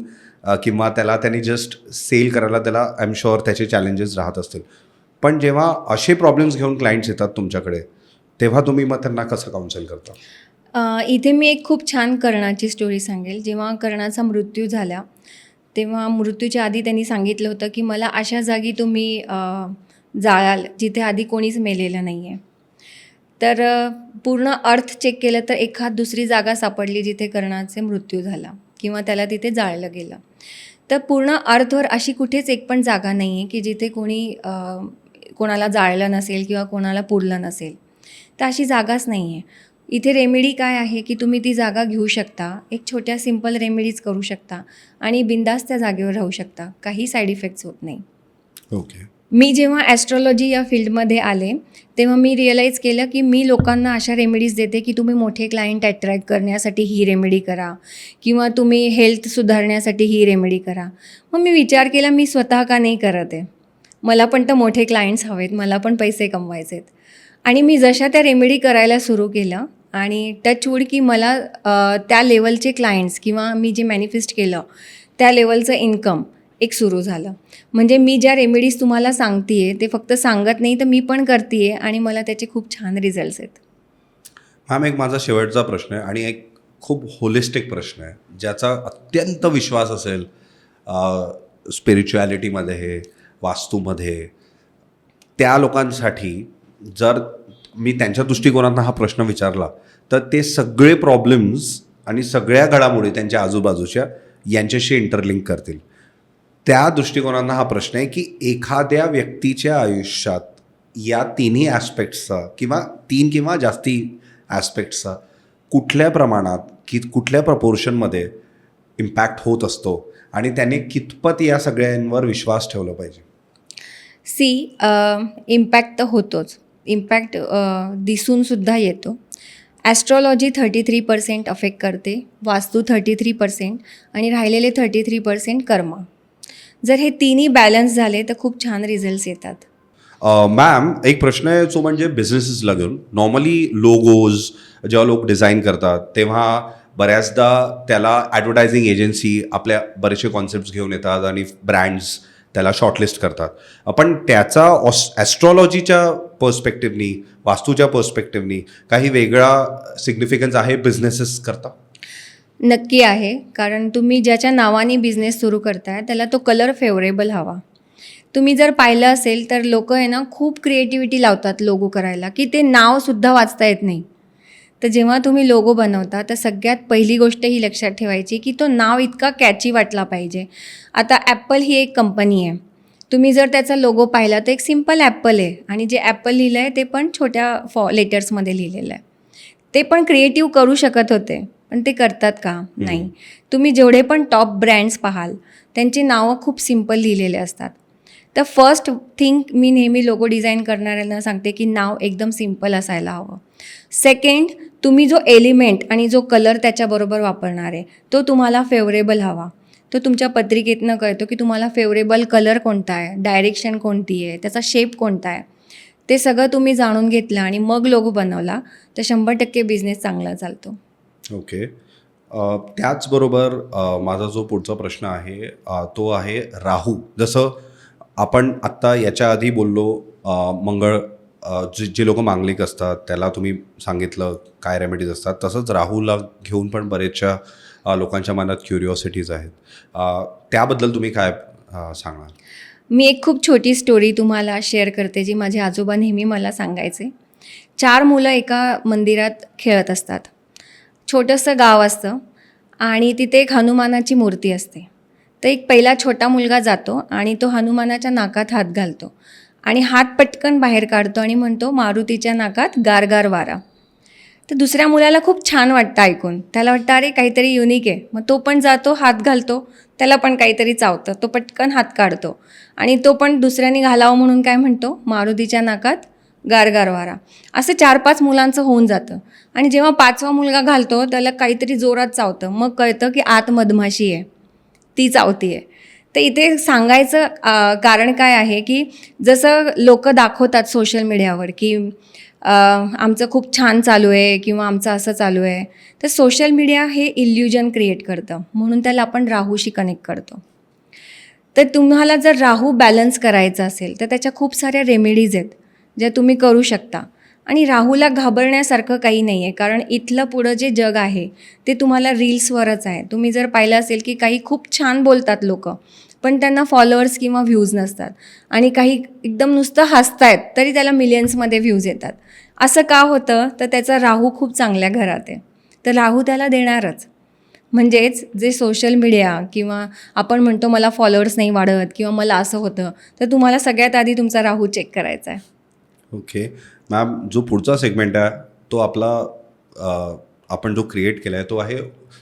किंवा त्यांनी जस्ट सेल करायला त्याला आय एम शुअर त्याचे चॅलेंजेस राहत असतील. पण जेव्हा असे प्रॉब्लेम्स घेऊन क्लायंट्स येतात तुमच्याकडे, तेव्हा तुम्ही मग त्यांना कसं काउन्सिल करता? इथे मी एक खूप छान कर्णाची स्टोरी सांगेल. जेव्हा कर्णाचा मृत्यू झाला, तेव्हा मृत्यूच्या आधी त्यांनी सांगितलं होतं की मला अशा जागी तुम्ही जाळाल जिथे आधी कोणीच मेलेलं नाही आहे. तर पूर्ण अर्थ चेक केलं तर एखाद दुसरी जागा सापडली जिथे कर्णाचे मृत्यू झाला किंवा त्याला तिथे जाळलं गेलं. तर पूर्ण अर्थवर अशी कुठेच एक पण जागा नाही आहे की जिथे कोणाला जाळलं नसेल किंवा कोणाला पुरलं नसेल. तर अशी जागाच नाही आहे. इथे रेमेडी काय आहे की तुम्ही ती जागा घेऊ शकता, एक छोट्या सिम्पल रेमेडीज करू शकता आणि बिंदास त्या जागेवर राहू शकता. काही साईड इफेक्ट्स होत नाही. ओके. मी जेव्हा ॲस्ट्रॉलॉजी या फील्डमध्ये आले तेव्हा मी रिअलाईज केलं की मी लोकांना अशा रेमेडीज देते की तुम्ही मोठे क्लायंट अट्रॅक्ट करण्यासाठी ही रेमेडी करा किंवा तुम्ही हेल्थ सुधारण्यासाठी ही रेमेडी करा. मग मी विचार केला मी स्वतः का नाही करत आहे. मला पण तर मोठे क्लायंट्स हवेत, मला पण पैसे कमवायचे आहेत. आणि मी जशा त्या रेमेडी करायला सुरू केलं आणि टचवूड की मला त्या लेवलचे क्लायंट्स किंवा मी जे मॅनिफेस्ट केलं त्या लेवलचं इन्कम एक सुरू झालं. म्हणजे मी ज्या रेमेडीज तुम्हाला सांगते आहे ते फक्त सांगत नाही तर मी पण करते आहे आणि मला त्याचे खूप छान रिझल्ट्स आहेत. मॅम, एक माझा शेवटचा प्रश्न आहे आणि एक खूप होलिस्टिक प्रश्न आहे ज्याचा अत्यंत विश्वास असेल स्पिरिच्युॲलिटीमध्ये, वास्तूमध्ये. त्या लोकांसाठी जर मी त्यांच्या दृष्टिकोनातून हा प्रश्न विचारला तर ते सगळे प्रॉब्लेम्स आणि सगळ्या घडामोडी त्यांच्या आजूबाजूच्या यांच्याशी इंटरलिंक करतील. त्या दृष्टिकोनातून हा प्रश्न आहे की एखाद्या व्यक्तीच्या आयुष्यात या तिन्ही ॲस्पेक्ट्सचा किंवा 3 किंवा जास्ती ॲस्पेक्ट्सचा कुठल्या प्रमाणात कुठल्या प्रपोर्शनमध्ये इम्पॅक्ट होत असतो आणि त्याने कितपत या सगळ्यांवर विश्वास ठेवला पाहिजे? इम्पॅक्ट तर होतोच. इम्पॅक्ट दिसूनसुद्धा येतो. ॲस्ट्रॉलॉजी 33% अफेक्ट करते, वास्तू 33% आणि राहिलेले 33% कर्म. जर हे तिन्ही बॅलन्स झाले तर खूप छान रिझल्ट्स येतात. मॅम, एक प्रश्न आहे जो म्हणजे बिझनेसेसला घेऊन. नॉर्मली लोगोज जेव्हा लोक डिझाईन करतात तेव्हा बऱ्याचदा त्याला ॲडव्हर्टायझिंग एजन्सी आपल्या बरेचसे कॉन्सेप्ट्स घेऊन येतात आणि ब्रँड्स त्याला शॉर्टलिस्ट करतात. पण त्याचा ॲस्ट्रॉलॉजीच्या पर्स्पेक्टिव्हनी, वास्तूच्या पर्स्पेक्टिव्हनी काही वेगळा सिग्निफिकन्स आहे बिझनेसेस करता? नक्की आहे. कारण तुम्ही ज्याच्या नावाने बिझनेस सुरू करताय त्याला तो कलर फेवरेबल हवा. तुम्ही जर पाहिलं असेल तर लोक आहे ना खूप क्रिएटिव्हिटी लावतात लोगो करायला की ते नावसुद्धा वाचता येत नाही. तर जेव्हा तुम्ही लोगो बनवता तर सगळ्यात पहिली गोष्ट ही लक्षात ठेवायची की तो नाव इतका कॅची वाटला पाहिजे. आता ॲपल ही एक कंपनी आहे. तुम्ही जर त्याचा लोगो पाहिला तर एक सिम्पल ॲपल आहे आणि जे ॲपल लिहिलं आहे ते पण छोट्या लेटर्समध्ये लिहिलेलं आहे. ते पण क्रिएटिव्ह करू शकत होते पण ते करतात का? नाही. तुम्ही जेवढे पण टॉप ब्रँड्स पाहाल त्यांची नावं खूप सिम्पल लिहिलेले असतात. तर फर्स्ट थिंग मी नेहमी लोगो डिझाईन करणाऱ्यांना सांगते की नाव एकदम सिम्पल असायला हवं. सेकंड, तुम्ही जो एलिमेंट आणि जो कलर त्याच्याबरोबर वापरणार आहे तो तुम्हाला फेवरेबल हवा. तो तुमच्या पत्रिकेतनं कळतो की तुम्हाला फेवरेबल कलर कोणता आहे, डायरेक्शन कोणती आहे, त्याचा शेप कोणता आहे. ते सगळं तुम्ही जाणून घेतलं आणि मग लोगो बनवला तर 100% बिझनेस चांगला चालतो. ओके. त्याचबरोबर माझा जो पुढचा प्रश्न आहे तो आहे राहू. जसं आपण आत्ता याच्या आधी बोललो, मंगळ जे लोक मांगलिक असतात त्याला तुम्ही सांगितलं काय रेमेडीज असतात, तसंच राहूला घेऊन पण बरेचशा लोकांच्या मनात क्युरिओसिटीज आहेत. त्याबद्दल तुम्ही काय सांगणार? मी एक खूप छोटी स्टोरी तुम्हाला शेअर करते जी माझे आजोबा नेहमी मला सांगायचे. 4 मुलं एका मंदिरात खेळत असतात. छोटंसं गाव असतं आणि तिथे एक हनुमानाची मूर्ती असते. तर एक पहिला छोटा मुलगा जातो आणि तो हनुमानाच्या नाकात हात घालतो आणि हात पटकन बाहेर काढतो आणि म्हणतो मारुतीच्या नाकात गारगार वारा. तर दुसऱ्या मुलाला खूप छान वाटतं ऐकून. त्याला वाटतं अरे काहीतरी युनिक आहे. मग तो पण जातो, हात घालतो, त्याला पण काहीतरी चावतं. तो पटकन हात काढतो आणि तो पण दुसऱ्याने घालावं म्हणून काय म्हणतो मारुतीच्या नाकात गारगार वारा. असं 4-5 मुलांचं होऊन जातं आणि जेव्हा 5वा मुलगा घालतो त्याला काहीतरी जोरात चावतं. मग कळतं की आत मधमाशी आहे, ती चावती आहे. तर इथे सांगायचं कारण काय आहे की जसं लोक दाखवतात सोशल मीडियावर की आमचं खूप छान चालू आहे किंवा आमचं असं चालू आहे, तर सोशल मीडिया हे इल्युजन क्रिएट करतं, म्हणून त्याला आपण राहूशी कनेक्ट करतो. तर तुम्हाला जर राहू बॅलन्स करायचा असेल तर त्याच्या खूप साऱ्या रेमेडीज आहेत ज्या तुम्ही करू शकता. आणि राहूला घाबरण्यासारखं काही नाही आहे, कारण इथलं पुढं जे जग आहे ते तुम्हाला रील्सवरच आहे. तुम्ही जर पाहिलं असेल की काही खूप छान बोलतात लोक, पण त्यांना फॉलोअर्स किंवा व्ह्यूज नसतात, आणि काही एकदम नुसतं हसतायत तरी त्याला मिलियन्समध्ये व्ह्यूज येतात. असं का होतं? तर त्याचा राहू खूप चांगल्या घरात आहे, तर राहू त्याला देणारच. म्हणजेच जे सोशल मीडिया किंवा आपण म्हणतो मला फॉलोअर्स नाही वाढत किंवा मला असं होतं, तर तुम्हाला सगळ्यात आधी तुमचा राहू चेक करायचा आहे. ओके मॅम, जो पुढचा सेगमेंट आहे तो आपला आपण जो क्रिएट केला आहे तो आहे,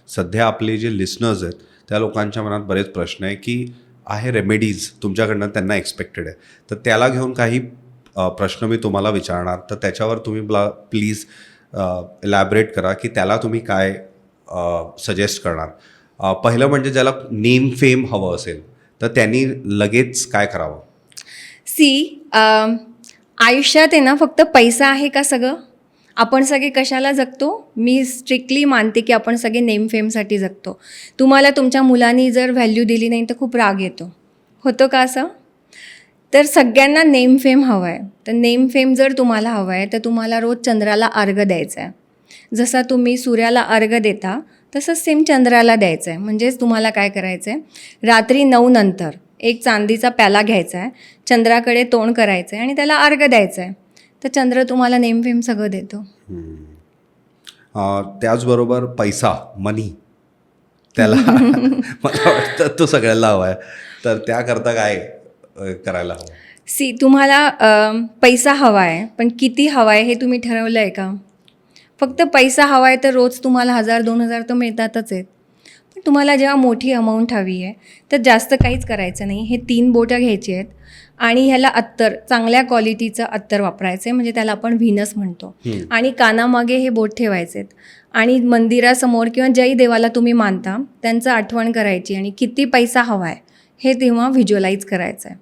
सध्या आपले जे लिसनर्स आहेत त्या लोकांच्या मनात बरेच प्रश्न आहे की आहे रेमेडीज तुमच्याकडनं त्यांना एक्सपेक्टेड आहे, तर त्याला घेऊन काही प्रश्न मी तुम्हाला विचारणार, तर त्याच्यावर तुम्ही प्लीज इलॅबरेट करा की त्याला तुम्ही काय सजेस्ट करणार. पहिलं म्हणजे ज्याला नेम फेम हवं असेल तर त्यांनी लगेच काय करावं? आयुष्यात आहे ना फक्त पैसा आहे का सगळं? आपण सगळे कशाला जगतो? मी स्ट्रिक्टली मानते की आपण सगळे नेम फेमसाठी जगतो. तुम्हाला तुमच्या मुलांनी जर व्हॅल्यू दिली नाही तर खूप राग येतो. होतं का असं? तर सगळ्यांना नेम फेम हवं आहे. तर नेम फेम जर तुम्हाला हवं आहे तर तुम्हाला रोज चंद्राला अर्घ द्यायचा आहे. जसा तुम्ही सूर्याला अर्घ देता तसंच सेम चंद्राला द्यायचं आहे. म्हणजेच तुम्हाला काय करायचं आहे, रात्री 9 नंतर एक चांदीचा प्याला घ्यायचा आहे, चंद्राकडे तोंड करायचं आहे आणि त्याला अर्घ द्यायचं आहे, तर चंद्र तुम्हाला नेम फेम सगळं देतो. त्याचबरोबर पैसा, मनी, त्याला मला वाटतं तो सगळ्याला हवा आहे, तर त्याकरता काय करायला हवं? तुम्हाला पैसा हवा आहे, पण किती हवा आहे हे तुम्ही ठरवलं आहे का? फक्त पैसा हवा आहे तर रोज तुम्हाला 1000-2000 तर मिळतातच आहेत. पण तुम्हाला जेव्हा मोठी अमाऊंट हवी आहे तर जास्त काहीच करायचं नाही. हे 3 बोटं घ्यायची आहेत आणि ह्याला अत्तर, चांगल्या क्वालिटीचं अत्तर वापरायचं आहे, म्हणजे त्याला आपण व्हीनस म्हणतो. आणि कानामागे हे बोट ठेवायचे आहेत आणि मंदिरासमोर किंवा ज्याही देवाला तुम्ही मानता त्यांचं आठवण करायची आणि किती पैसा हवा आहे हे तेव्हा व्हिज्युअलाइज करायचं आहे.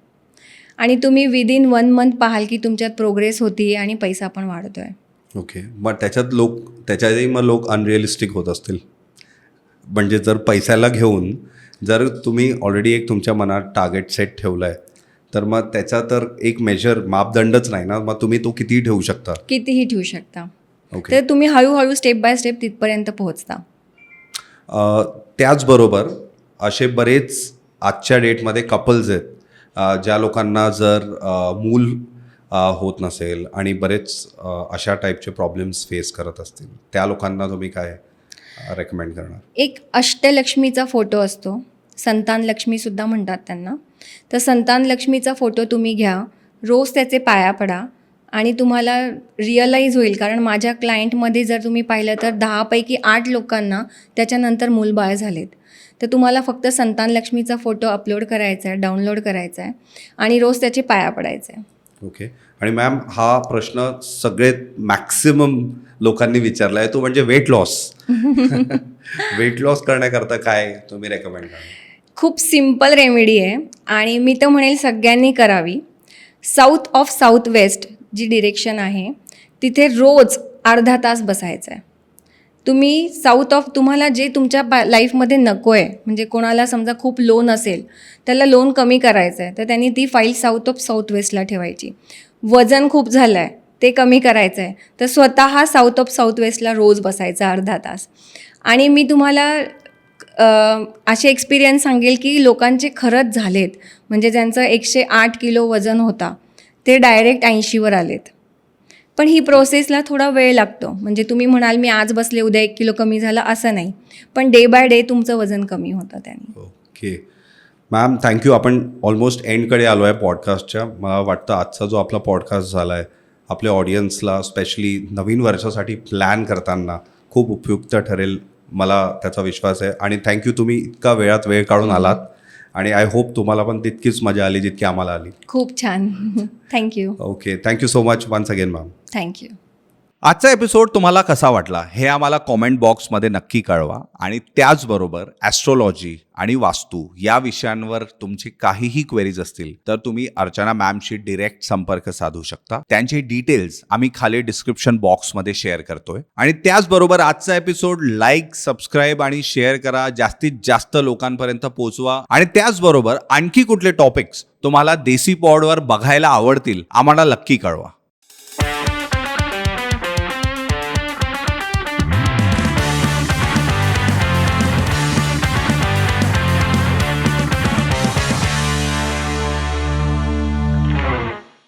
आणि तुम्ही विदिन 1 मंथ पाहाल की तुमच्यात प्रोग्रेस होती आणि पैसा पण वाढतो आहे. ओके, मग त्याच्यातही मग लोक अनरिअलिस्टिक होत असतील. म्हणजे जर पैशाला घेऊन जर तुम्ही ऑलरेडी एक तुमच्या मनात टार्गेट सेट ठेवलं आहे तर मग त्याचा तर एक मेजर मापदंडच नाही ना, मग तुम्ही तो कितीही ठेवू शकता. कितीही ठेवू शकता. ओके, तर तुम्ही हळूहळू स्टेप बाय स्टेप तिथपर्यंत पोहोचता. त्याचबरोबर असे बरेच आजच्या डेटमध्ये कपल्स आहेत ज्या लोकांना जर मूल होत नसेल आणि बरेच अशा टाईपचे प्रॉब्लेम्स फेस करत असतील, त्या लोकांना तुम्ही काय रेकमेंड करणार? एक अष्टलक्ष्मीचा फोटो असतो, संतान लक्ष्मीसुद्धा म्हणतात त्यांना. तर संतान लक्ष्मीचा फोटो तुम्ही घ्या, रोज त्याचे पाया पडा आणि तुम्हाला रिअलाईज होईल. कारण माझ्या क्लायंटमध्ये जर तुम्ही पाहिलं तर 10 पैकी 8 लोकांना त्याच्यानंतर मूलबाळ झालेत. तर तुम्हाला फक्त संतान लक्ष्मीचा फोटो अपलोड करायचा आहे, डाउनलोड करायचा आहे आणि रोज त्याचे पाया पडायचे आहे. ओके, आणि मॅम हा प्रश्न सगळे मॅक्सिमम लोकांनी विचारला आहे, तो म्हणजे वेट लॉस. वेट लॉस करण्याकरता काय तुम्ही रेकमेंड करणार? खूप सिम्पल रेमेडी आहे आणि मी तर म्हणेल सगळ्यांनी करावी. साऊथ ऑफ साऊथ वेस्ट जी डिरेक्शन आहे तिथे रोज अर्धा तास बसायचं आहे. तुम्ही तुम्हाला जे तुमच्या लाईफमध्ये नको आहे, म्हणजे कोणाला समजा खूप लोन असेल त्याला लोन कमी करायचं आहे, तर त्यांनी ती फाईल साऊथ ऑफ साऊथ वेस्टला ठेवायची. वजन खूप झालं आहे ते कमी करायचं आहे, तर स्वतः साऊथ ऑफ साऊथ वेस्टला रोज बसायचं अर्धा तास. आणि मी तुम्हाला असे एक्सपिरियन्स सांगेल की लोकांचे खरंच झालेत, म्हणजे ज्यांचं 108 किलो वजन होता ते डायरेक्ट 80वर आलेत. पण ही प्रोसेसला थोडा वेळ लागतो. म्हणजे तुम्ही म्हणाल मी आज बसले उद्या 1 किलो कमी झालं, असं नाही, पण डे बाय डे तुमचं वजन कमी होतं त्याने. Okay ma'am, thank you. आपण ऑलमोस्ट एंडकडे आलो आहे पॉडकास्टच्या. मला वाटतं आजचा जो आपला पॉडकास्ट झाला आहे आपल्या ऑडियन्सला स्पेशली नवीन वर्षासाठी प्लॅन करताना खूप उपयुक्त ठरेल, मला त्याचा विश्वास आहे. आणि थँक्यू, तुम्ही इतका वेळात वेळ काढून आलात आणि आय होप तुम्हाला पण तितकीच मजा आली जितकी आम्हाला आली. खूप छान. Thank you. Okay, thank you so much once again ma'am. Thank you. आजचा एपिसोड तुम्हाला कसा वाटला हे आम्हाला कॉमेंट बॉक्समध्ये नक्की कळवा आणि त्याचबरोबर ॲस्ट्रॉलॉजी आणि वास्तू या विषयांवर तुमची काहीही क्वेरीज असतील तर तुम्ही अर्चना मॅमशी डिरेक्ट संपर्क साधू शकता. त्यांचे डिटेल्स आम्ही खाली डिस्क्रिप्शन बॉक्समध्ये शेअर करतोय. आणि त्याचबरोबर आजचा एपिसोड लाईक, सबस्क्राईब आणि शेअर करा, जास्तीत जास्त लोकांपर्यंत पोहोचवा. आणि त्याचबरोबर आणखी कुठले टॉपिक्स तुम्हाला देसी पॉडवर बघायला आवडतील आम्हाला नक्की कळवा.